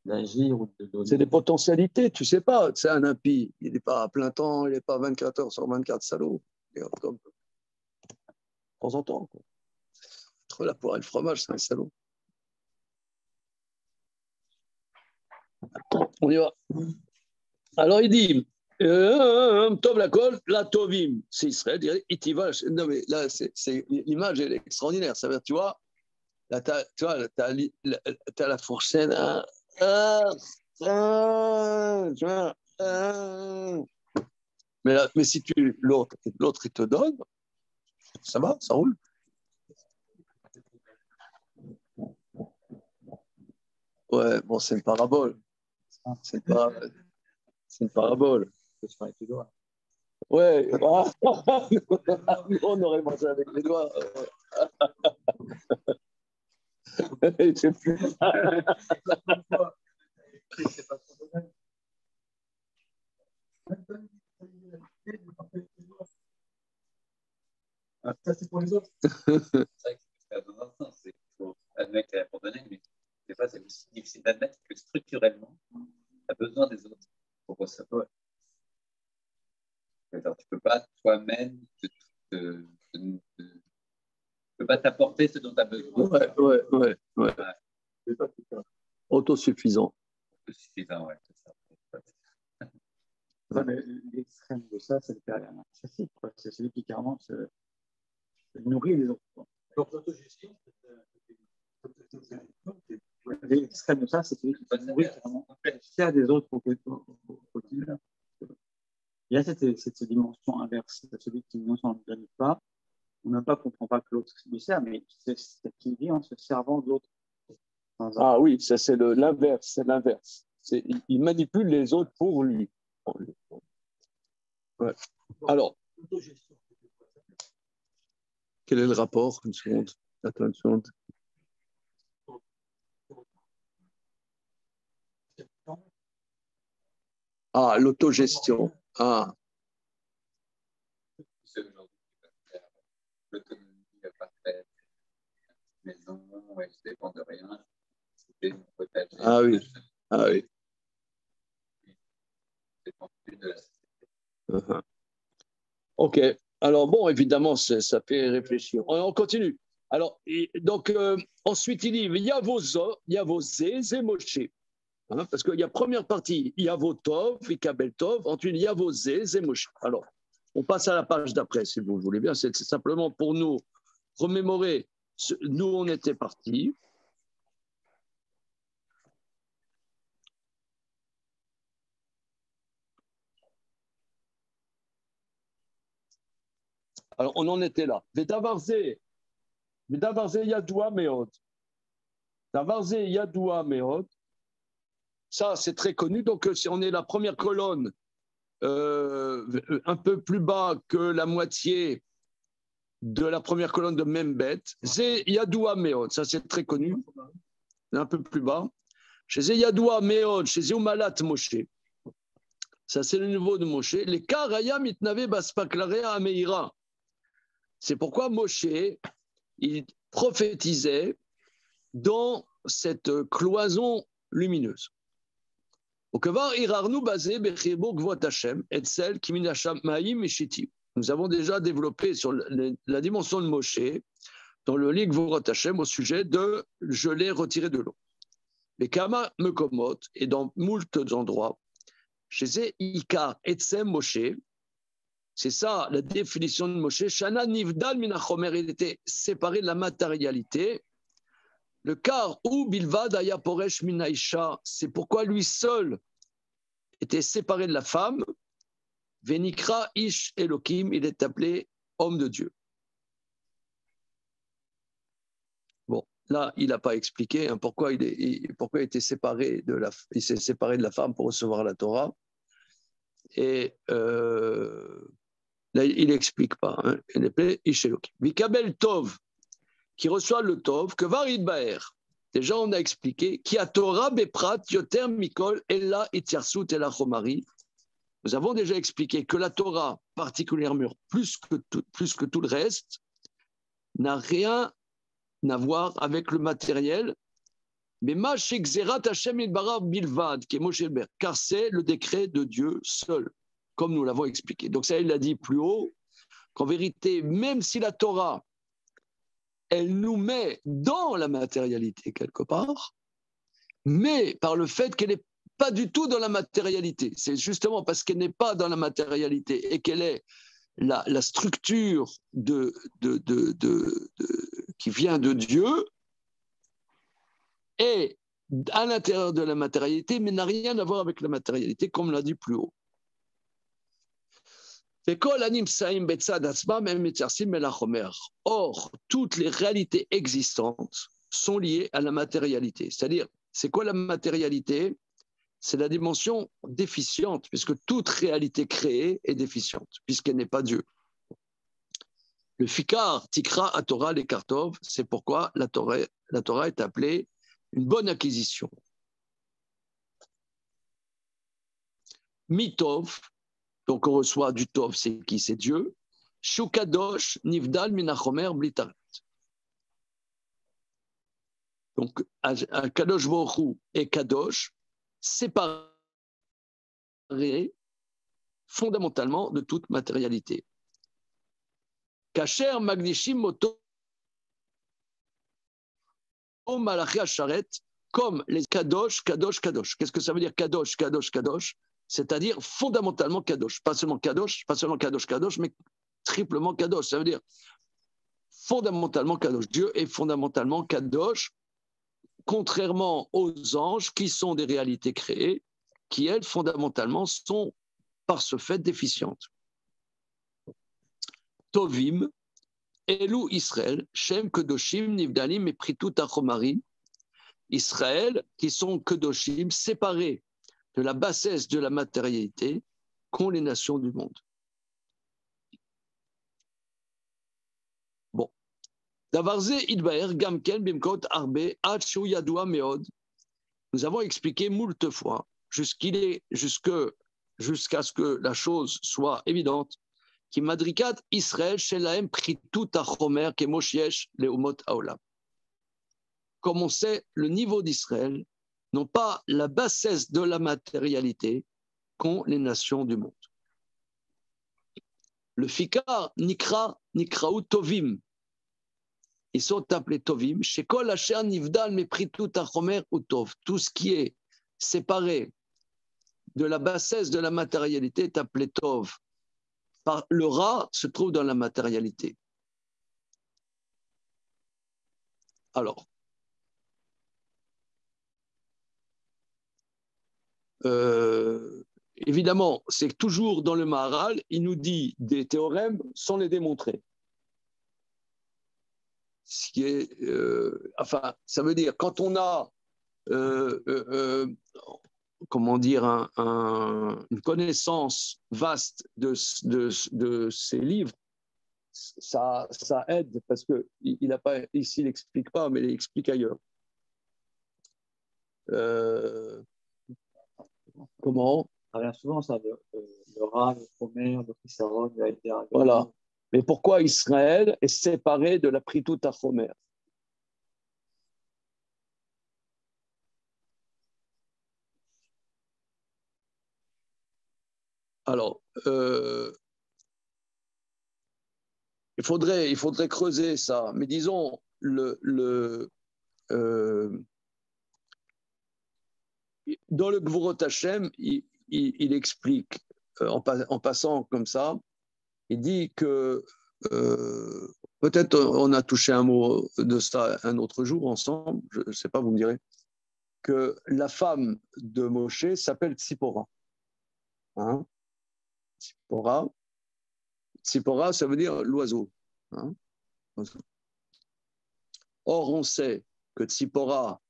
E: d'agir ou de donner.
A: C'est des potentialités, tu sais pas. C'est un impie. Il n'est pas à plein temps, il n'est pas 24 heures sur 24, salaud. Comme de temps en temps. Quoi. Entre la poire et le fromage, c'est un salaud. On y va. Alors il dit, Tov la Kol, la Tovim. C'est Israël, dirait, Itivash. Non, mais là, l'image, elle est extraordinaire. Ça veut dire, tu vois, là, t'as la fourchette. Mais si l'autre, il te donne, ça va, ça roule. Ouais, bon, c'est une parabole. C'est une parabole. Ouais, on aurait mangé avec les doigts. C'est plus.
C: Ça, c'est pour les autres.
B: C'est vrai que c'est dans un sens, c'est qu'il faut admettre qu'elle a pardonné, mais des fois, c'est aussi difficile d'admettre que structurellement, tu as besoin des autres pour recevoir. Tu ne peux pas toi-même peux pas t'apporter ce dont tu as besoin.
A: Ouais. Autosuffisant.
B: Autosuffisant, ouais, c'est ça.
E: Enfin, l'extrême de ça, c'est le père narcissique. C'est celui qui carrément se nourrit les autres.
C: Donc, l'autogestion,
E: l'extrême de ça, c'est celui qui se nourrit carrément, sert des autres au quotidien. Il y a cette dimension inverse, celui qui non seulement ne donne pas, ou même pas comprend pas que l'autre lui sert, mais c'est qui vit en se servant de l'autre.
A: Ah oui, ça c'est l'inverse, c'est l'inverse. Il manipule les autres pour lui. Ouais. Alors, quel est le rapport? Une seconde. Attends une seconde. Ah, l'autogestion. Ah.
B: L'autonomie, il n'a pas fait maison, ouais, je ne dépends de rien.
A: Ah oui. Ah oui. Ok. Alors bon, évidemment, ça fait réfléchir. On continue. Alors, donc, ensuite, il dit Yavozé, Zemoshe. Hein, parce qu'il y a première partie, Yavotov, Ikabeltov, ensuite Yavozé, Zemoshe. Alors, on passe à la page d'après, si vous voulez bien. C'est simplement pour nous remémorer d'où on était partis. Alors, on en était là. Vedavarze Yadoua Meod. Davarze Yadoua Meod. Ça, c'est très connu. Donc, si on est la première colonne, un peu plus bas que la moitié de la première colonne de Membet, c'est Yadoua Meod. Ça, c'est très connu. Un peu plus bas. Chez Yadoua Meod, chez Zeumalat Moshe. Ça, c'est le niveau de Moshe. Les Karaya Mitnave Baspaklarea Ameira. C'est pourquoi Moshe, il prophétisait dans cette cloison lumineuse. Nous avons déjà développé sur la dimension de Moshe dans le livre Gvorot Hashem au sujet de je l'ai retiré de l'eau. Les Kama Mekomot, et dans moult endroits, chez Ikar Etzem Moshe, c'est ça la définition de Moshe. Shana Nivdal Minachomer, il était séparé de la matérialité. Le car ou Bilvad Ayaporesh Minaisha, c'est pourquoi lui seul était séparé de la femme. Venikra Ish Elohim, il est appelé homme de Dieu. Bon, là, il n'a pas expliqué pourquoi il était séparé il s'est séparé de la femme pour recevoir la Torah. Et là, il n'explique pas. Hein. Il est appelé Ish Elohim. Vikabel Tov, qui reçoit le Tov, que Varid Baer. Déjà, on a expliqué qui a Torah Beprat Yoter Mikol Ella Itiarsut Ella Chomari. Nous avons déjà expliqué que la Torah, particulièrement plus que tout le reste, n'a rien à voir avec le matériel. Mais Mashik Zerat Hashem Ilbarav Bilvad, qui est Moshe Ber, car c'est le décret de Dieu seul, comme nous l'avons expliqué. Donc ça, il l'a dit plus haut, qu'en vérité, même si la Torah, elle nous met dans la matérialité quelque part, mais par le fait qu'elle n'est pas du tout dans la matérialité. C'est justement parce qu'elle n'est pas dans la matérialité et qu'elle est la structure qui vient de Dieu est à l'intérieur de la matérialité, mais n'a rien à voir avec la matérialité, comme on l'a dit plus haut. Or, toutes les réalités existantes sont liées à la matérialité. C'est-à-dire, c'est quoi la matérialité? C'est la dimension déficiente, puisque toute réalité créée est déficiente, puisqu'elle n'est pas Dieu. Le fikar, tikra, atora, les kartov, c'est pourquoi la Torah est appelée une bonne acquisition. Mitov, donc on reçoit du tov, c'est qui? C'est Dieu. Shukadosh, nivdal, minachomer, blitaret. Donc, Kadosh Baruch Hu et Kadosh, séparés fondamentalement de toute matérialité. Kacher Magdishim Moto Malachi Asharet, comme les Kadosh, Kadosh, Kadosh. Qu'est-ce que ça veut dire Kadosh, Kadosh, Kadosh? c'est-à-dire fondamentalement kadosh. Pas seulement kadosh, kadosh, mais triplement kadosh. Ça veut dire fondamentalement kadosh. Dieu est fondamentalement kadosh, contrairement aux anges qui sont des réalités créées, qui elles fondamentalement sont par ce fait déficientes. Tovim, Elu Israël, Shem Kedoshim, Nivdalim et Pritut Achomarim. Israël, qui sont Kedoshim, séparés de la bassesse de la matérialité, qu'ont les nations du monde. Bon. Davarze Idbaer, Gamken, Bimkot, Arbe, Achu Yadoua Meod. Nous avons expliqué moult fois, jusqu'à ce que la chose soit évidente, qui madrikat Israël shelahem pritut achomer kemoshiesh leumot haolam. Comme on sait, le niveau d'Israël, non pas la bassesse de la matérialité qu'ont les nations du monde. Le fikar nikraou tovim. Ils sont appelés tovim. Shekol asher nivdal me pritut achomer utov. Tout ce qui est séparé de la bassesse de la matérialité est appelé tov. Le ra se trouve dans la matérialité. Alors, évidemment, c'est toujours dans le Maharal, il nous dit des théorèmes sans les démontrer. Ce qui est, enfin, ça veut dire quand on a comment dire, une connaissance vaste de ces livres, ça aide, parce qu'il n'a pas, ici il n'explique pas, mais il explique ailleurs. Comment?
E: Ça revient souvent, ça, le Ra, le Chomer, le Chisaron, le Haïder.
A: Voilà. Mais pourquoi Israël est séparé de la Pritut HaChomer? Alors, il faudrait creuser ça. Mais disons, dans le Gvurot Hashem, il explique, en passant comme ça, il dit que peut-être on a touché un mot de ça un autre jour ensemble, je ne sais pas, vous me direz, que la femme de Moshe s'appelle Tzipora. Hein? Tzipora, ça veut dire l'oiseau. Hein? Or, on sait que Tzipora,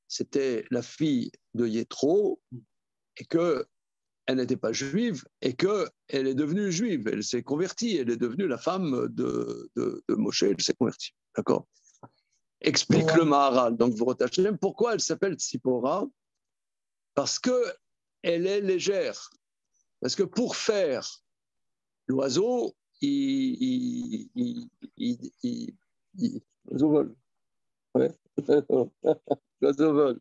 A: c'était la fille de Yétro et qu'elle n'était pas juive et qu'elle est devenue juive. Elle s'est convertie, elle est devenue la femme de Moshe, elle s'est convertie. D'accord? Explique le Maharal. Donc, vous retachez pourquoi elle s'appelle Tzipora? Parce qu'elle est légère. Parce que pour faire l'oiseau, l'oiseau vole. Ouais. L'oiseau vole.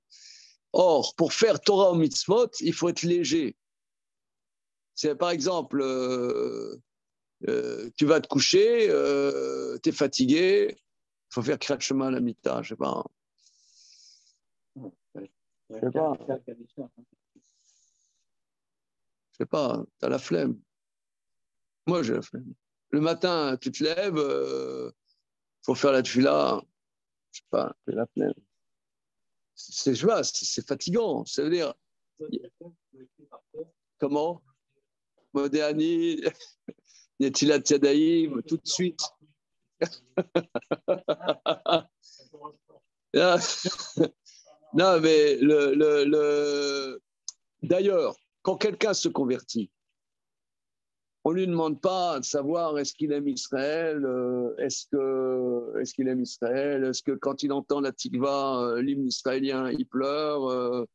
A: Or, pour faire Torah ou mitzvot, il faut être léger. C'est par exemple, tu vas te coucher, tu es fatigué, il faut faire Kriyat Shema à la mita, je sais pas. Je sais pas, tu as la flemme. Moi, j'ai la flemme. Le matin, tu te lèves, faut faire la tefila, je sais pas, j'ai la flemme. C'est fatigant. Ça veut dire. Comment? Modéani, Netilat Yadayim, tout de suite. Non, mais d'ailleurs, quand quelqu'un se convertit, on ne lui demande pas de savoir est-ce qu'il aime Israël, est-ce qu'il aime Israël, est-ce que quand il entend la tikva, l'hymne israélien, il pleure,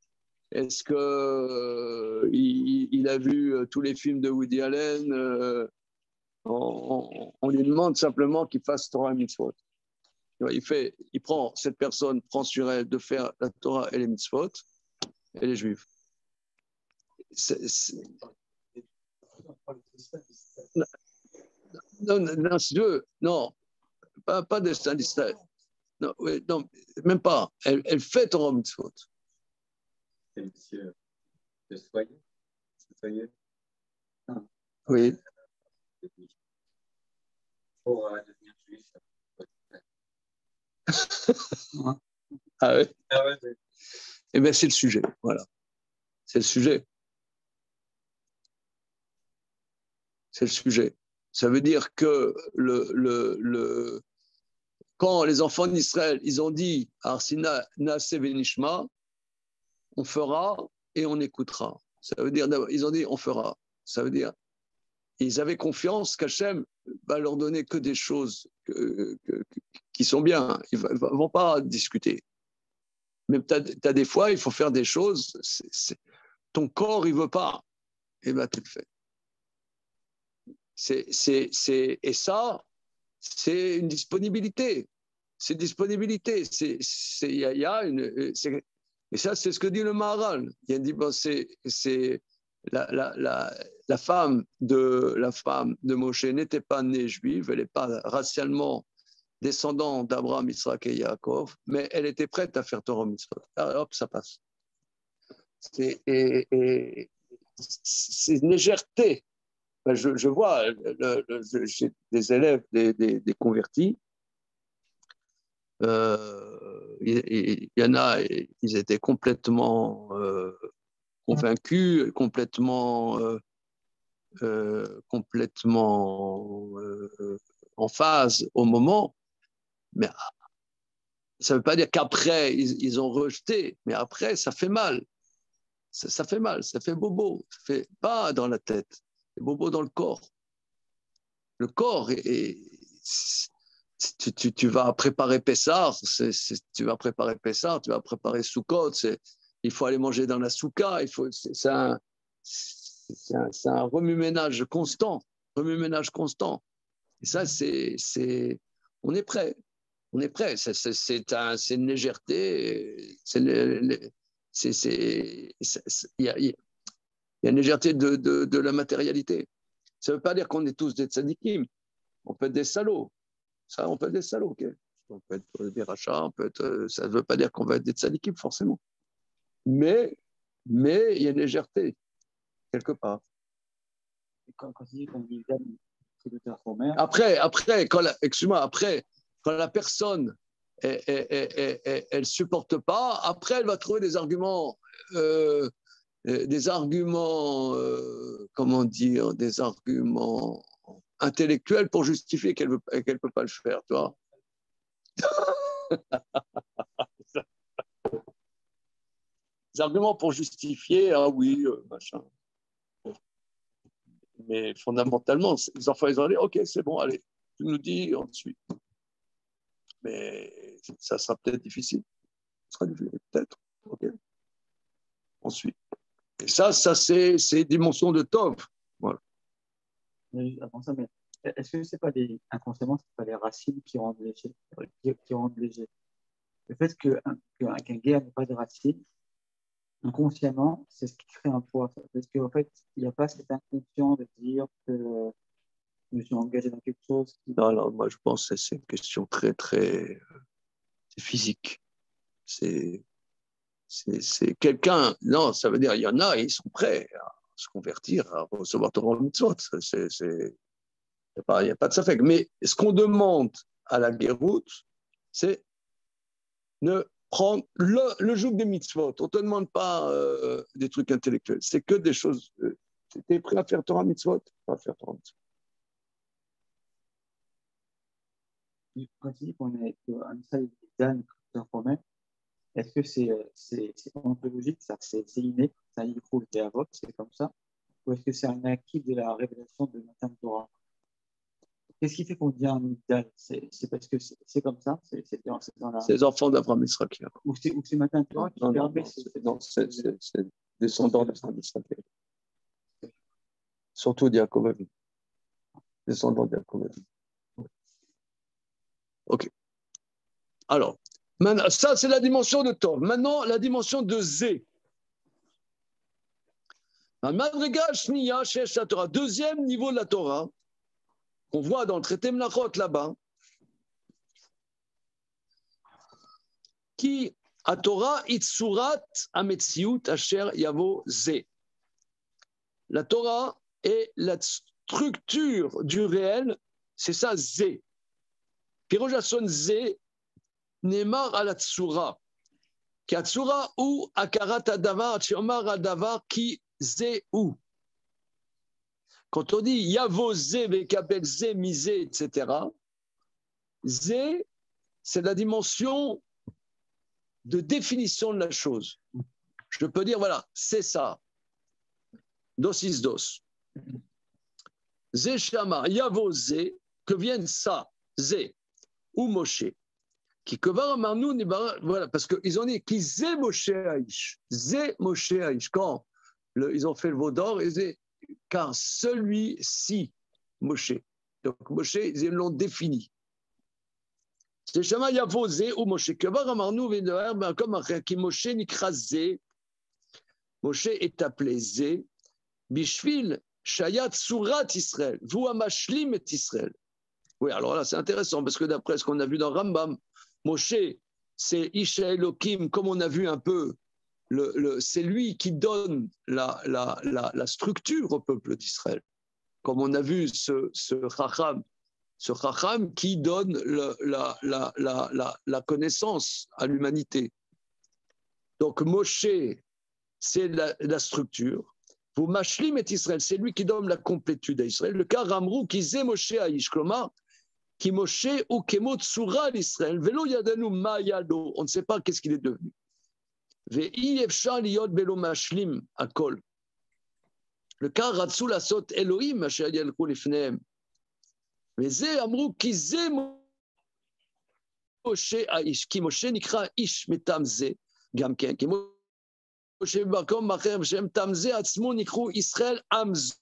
A: est-ce qu'il a vu tous les films de Woody Allen, on lui demande simplement qu'il fasse Torah et Mitzvot. Cette personne prend sur elle de faire la Torah et les Mitzvot, et les Juifs. Non, si tu veux, non, pas destin d'Israël. Non, même pas. Elle fait Torah Mitzvot.
B: C'est monsieur de Soyer. tutoyer
A: Oui.
B: pour devenir juif.
A: Ah oui.
B: Ah ouais, ouais.
A: Eh bien, c'est le sujet. Voilà. C'est le sujet. C'est le sujet. Ça veut dire que quand les enfants d'Israël, ils ont dit Arsina Nase Venishma, on fera et on écoutera. Ça veut dire, ils ont dit on fera. Ça veut dire, ils avaient confiance qu'Hachem va leur donner que des choses qui sont bien. Ils ne vont pas discuter. Mais tu as des fois, il faut faire des choses. Ton corps, il ne veut pas. Et bien, tu le fais. Et ça, c'est une disponibilité. C'est disponibilité. Y a une, et ça, c'est ce que dit le Maharal. Il a dit, bon, c'est la femme de Moshe n'était pas née juive, elle n'est pas racialement descendante d'Abraham, Yitzhak et Yaakov, mais elle était prête à faire Torah Mitzvot. Alors, hop, ça passe. C'est une légèreté. Je vois, j'ai des élèves, des convertis. Il y en a, ils étaient complètement convaincus, complètement en phase au moment. Mais ça ne veut pas dire qu'après, ils ont rejeté, mais après, ça fait mal. Ça fait mal, ça fait bobo. Ça fait pas dans la tête, c'est bobo dans le corps. Le corps, tu vas préparer Pessah, tu vas préparer Pessah, tu vas préparer Sukkot, il faut aller manger dans la souka, c'est un remue-ménage constant, Et ça, on est prêt, c'est une légèreté, il y a une légèreté de la matérialité. Ça ne veut pas dire qu'on est tous des tzadikim, on peut être des salauds. Ça, on peut être des salauds, ok. On peut être des rachats, ça ne veut pas dire qu'on va être des tzadikim, forcément. Mais il y a une légèreté, quelque part.
E: Quand tu dis qu'on dit c'est le terre mère.
A: Après, excuse-moi, quand la personne, elle supporte pas, après, elle va trouver des arguments, comment dire, des arguments intellectuels pour justifier qu'elle peut pas le faire, tu vois. Des arguments pour justifier, ah oui, machin. Mais fondamentalement, les enfants, ils ont dit, ok, c'est bon, allez, tu nous dis, on suit. Mais ça sera peut-être difficile. Ça sera difficile, peut-être. Ok. On suit. Et ça c'est dimension de Tov. Voilà.
E: Mais avant ça, mais est-ce que c'est pas inconsciemment, c'est pas les racines qui rendent léger, qui rendent léger. Le fait qu'un guerre n'ait pas de racines, inconsciemment, c'est ce qui crée un poids. Parce qu'en fait, il n'y a pas cet inconscient de dire que je me suis engagé dans quelque chose.
A: Non, moi je pense que c'est une question très, très physique. C'est quelqu'un, non, ça veut dire, il y en a, ils sont prêts à se convertir, à recevoir Torah Mitzvot. Il n'y a pas de safek. Mais ce qu'on demande à la Guéroute, c'est ne prendre le joug des mitzvot. On ne te demande pas des trucs intellectuels. C'est que des choses. Tu es prêt à faire Torah Mitzvot? Pas faire Torah Mitzvot.
E: Quand tu dis qu'on est un seul d'âne romain, est-ce que c'est ontologique, c'est inné, ça il faut le déavote, c'est comme ça, ou est-ce que c'est un acquis de la révélation de Matan Torah? Qu'est-ce qui fait qu'on dit un idéal? C'est parce que c'est comme ça, c'est dans la.
A: C'est les enfants d'Abraham Israël.
E: Ou c'est Matan Torah qui permet.
A: Non, c'est descendant d'Abraham Israël. Surtout d'Yaakov Avinu. Descendant d'Yaakov Avinu. Ok. Alors, maintenant, ça c'est la dimension de Tov. Maintenant, la dimension de Zé. Deuxième niveau de la Torah, qu'on voit dans le traité Melachot là-bas, qui a Torah itsurat ametziut asher yavo Zé. La Torah est la structure du réel, c'est ça, Zé. Pirojason Zé, Neymar à la Tsura. Ki Atsura ou Akarat Adavar, Chiomar Adavar, qui Zé ou. Quand on dit Yavo Zé, Vekabel Zé, Misé, etc., Zé, c'est la dimension de définition de la chose. Je peux dire, voilà, c'est ça. Dosis dos. Zé Shama, Yavo Zé, que vienne ça, Zé, ou Moshe. Qui Kovar Marnou, voilà, parce qu'ils ont dit qui Zé Moshe Aïch. Zé Moshe Aïch. Quand ils ont fait le veau d'or, ils disaient, car celui-ci, Moshe. Donc Moshe, ils l'ont défini. C'est Shama Yavo Zé ou Moshe. Kovar Marnou, comme qui Moshe Nikra Zé. Moshe est appelé Zé. Bishvil, Shayat Surat Israël, vous amashlim et Israël. Oui, alors là, c'est intéressant parce que d'après ce qu'on a vu dans Rambam, Moshe, c'est Isha Elohim, comme on a vu un peu, c'est lui qui donne la structure au peuple d'Israël. Comme on a vu ce Chacham qui donne la connaissance à l'humanité. Donc Moshe, c'est la structure. Vous mashlim et Israël, c'est lui qui donne la complétude à Israël. Le cas Ramrou qui zé Moshe Aïch, qui Moshe ou Kemot Tsura l'Israël, Velo Yadanu Ma Yado, on ne sait pas qu'est-ce qu'il est devenu. Ve'i Efshar Liyot Belo Mashlim Akol. Le cas Ratsu Lasot Elohim, Asher Yalku Lifneem. Mais zé Amrou qui zé Moshe Aïch, qui Moshe Nikra Ish Metam zé, Gamken, qui Moshe Bakom Bachem Shem Tamze Atzmo Nikru Israël Amzo.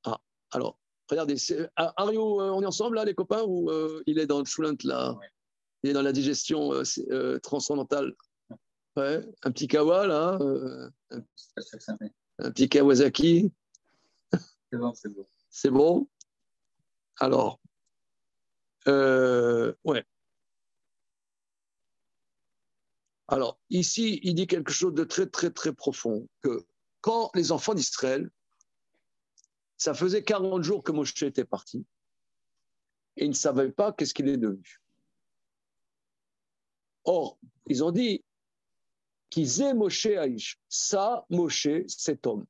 A: Ah, alors, regardez, Ario, on est ensemble là, les copains, ou il est dans le Choulent là, ouais. Il est dans la digestion transcendantale. Ouais, un petit Kawa là, un petit Kawasaki.
B: C'est bon, c'est bon.
A: C'est bon. Alors, ouais. Alors, ici, il dit quelque chose de très, très, très profond, que quand les enfants d'Israël, ça faisait 40 jours que Moshe était parti, et ils ne savaient pas qu'est-ce qu'il est devenu. Or, ils ont dit qu'ils aient Moshe Aïch, ça, Moshe, cet homme.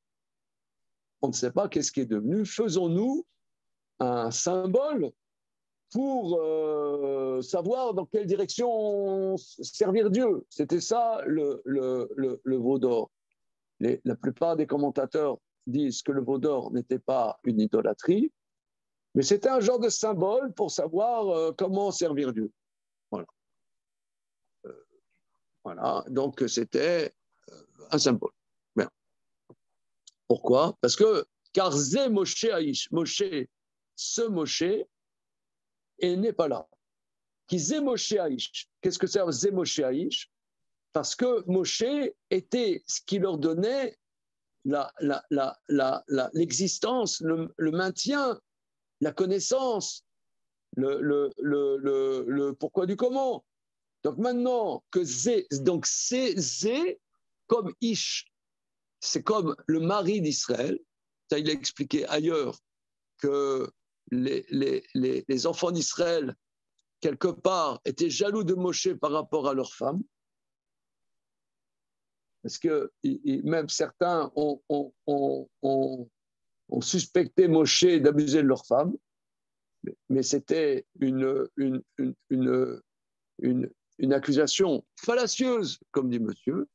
A: On ne sait pas qu'est-ce qui est devenu, faisons-nous un symbole pour savoir dans quelle direction servir Dieu. C'était ça le veau d'or. La plupart des commentateurs disent que le veau d'or n'était pas une idolâtrie, mais c'était un genre de symbole pour savoir comment servir Dieu. Voilà. Voilà, donc c'était un symbole. Bien. Pourquoi ? Parce que, car Zé Moshe Aïch, Moshe, ce Moshe, et n'est pas là. Qui Zé Moshe Aïch. Qu'est-ce que c'est Zé Moshe Aïch ? Parce que Moshe était ce qui leur donnait l'existence, le maintien, la connaissance, le pourquoi du comment. Donc maintenant que Zé, donc c'est Zé comme Ish, c'est comme le mari d'Israël. Ça, il a expliqué ailleurs que les enfants d'Israël, quelque part, étaient jaloux de Moshe par rapport à leur femme. Parce que même certains ont suspecté Moshe d'abuser de leur femme, mais c'était une accusation fallacieuse, comme dit monsieur,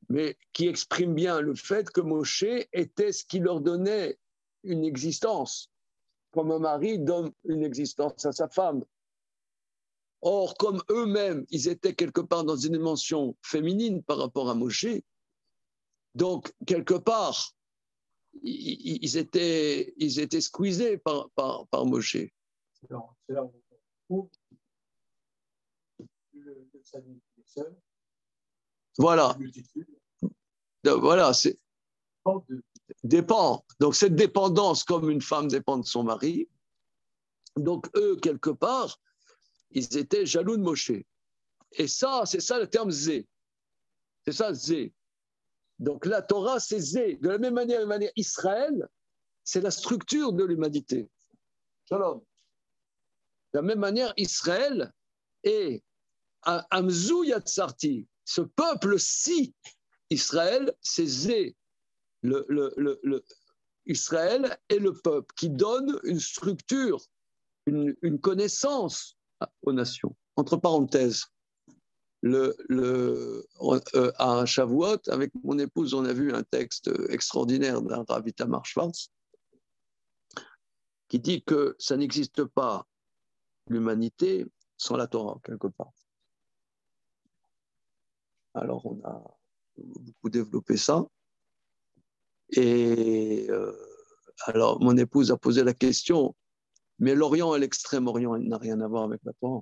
A: mais qui exprime bien le fait que Moshe était ce qui leur donnait une existence, comme un mari donne une existence à sa femme. Or, comme eux-mêmes, ils étaient quelque part dans une dimension féminine par rapport à Moshe, donc, quelque part, ils étaient squeezés par Moshe.
C: C'est là où on trouve le salut des seuls.
A: Voilà. Voilà, c'est dépend. Donc, cette dépendance, comme une femme dépend de son mari, donc eux, quelque part, ils étaient jaloux de Moshe. Et ça, c'est ça le terme Zé. C'est ça, Zé. Donc la Torah, c'est Zé. De la même manière, Israël, c'est la structure de l'humanité. Shalom. De la même manière, Israël est Amzou Yatsarti. Ce peuple-ci, Israël, c'est Zé. Israël est le peuple qui donne une structure, une connaissance aux nations. Entre parenthèses, à Shavuot, avec mon épouse, on a vu un texte extraordinaire d'un Rav Itamar Schwartz qui dit que ça n'existe pas l'humanité sans la Torah, quelque part. Alors, on a beaucoup développé ça. Et alors, mon épouse a posé la question, mais l'Orient et l'Extrême-Orient, il n'a rien à voir avec la Torah.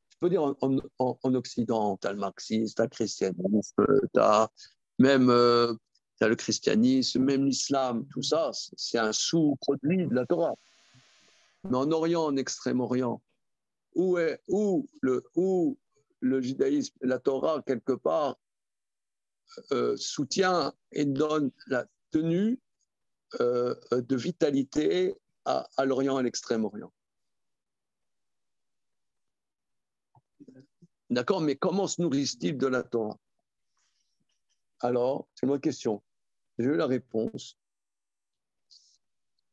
A: Je peux dire, en Occident, tu as le marxisme, tu as le christianisme, tu as même t'as le christianisme, même l'islam, tout ça, c'est un sous-produit de la Torah. Mais en Orient, en Extrême-Orient, où le judaïsme, la Torah, quelque part, soutient et donne la tenue de vitalité à l'Orient et l'Extrême-Orient. D'accord, mais comment se nourrissent-ils de la Torah? Alors, c'est une bonne question. J'ai eu la réponse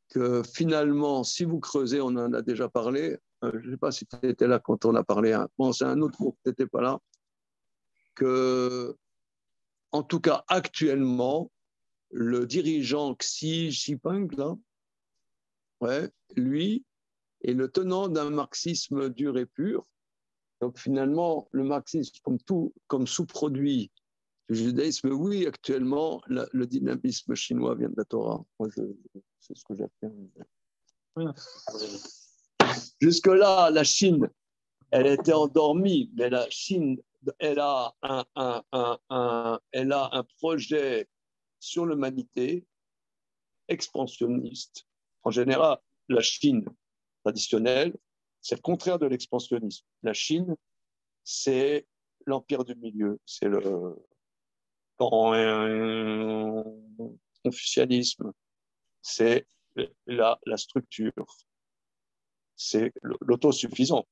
A: que finalement, si vous creusez, on en a déjà parlé, je ne sais pas si tu étais là quand on a parlé, bon, c'est un autre groupe, tu n'étais pas là, que, en tout cas, actuellement, le dirigeant Xi Jinping, là, ouais, lui, est le tenant d'un marxisme dur et pur. Donc finalement, le marxisme, comme sous-produit du judaïsme, oui, actuellement, le dynamisme chinois vient de la Torah. Moi, c'est ce que j'appelle. Jusque-là, la Chine, elle était endormie, mais la Chine, elle a un projet sur l'humanité expansionniste. En général, la Chine traditionnelle, c'est le contraire de l'expansionnisme. La Chine, c'est l'empire du milieu, c'est le confucianisme, c'est la structure, c'est l'autosuffisant.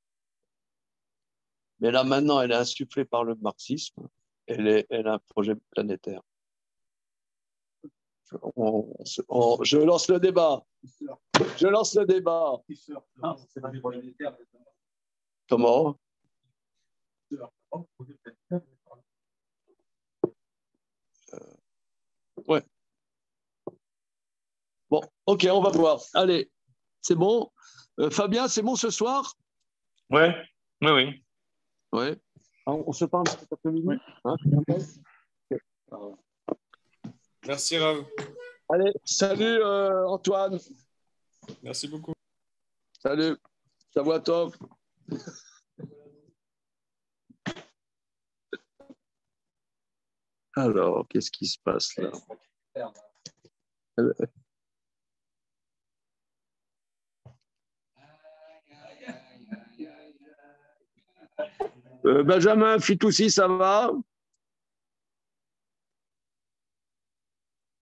A: Mais là, maintenant, elle est insufflée par le marxisme, elle a un projet planétaire. Je lance le débat. Je lance le débat. Comment? Ouais. Bon, ok, on va voir. Allez, c'est bon. Fabien, c'est bon ce soir?
F: Ouais, oui.
A: Ouais. On se parle cet après-midi.
F: Oui.
A: Hein?
D: Merci, Rav.
A: Allez, salut Antoine.
D: Merci beaucoup.
A: Salut. Shavuot. Alors, qu'est-ce qui se passe là? Benjamin Fitoussi, ça va?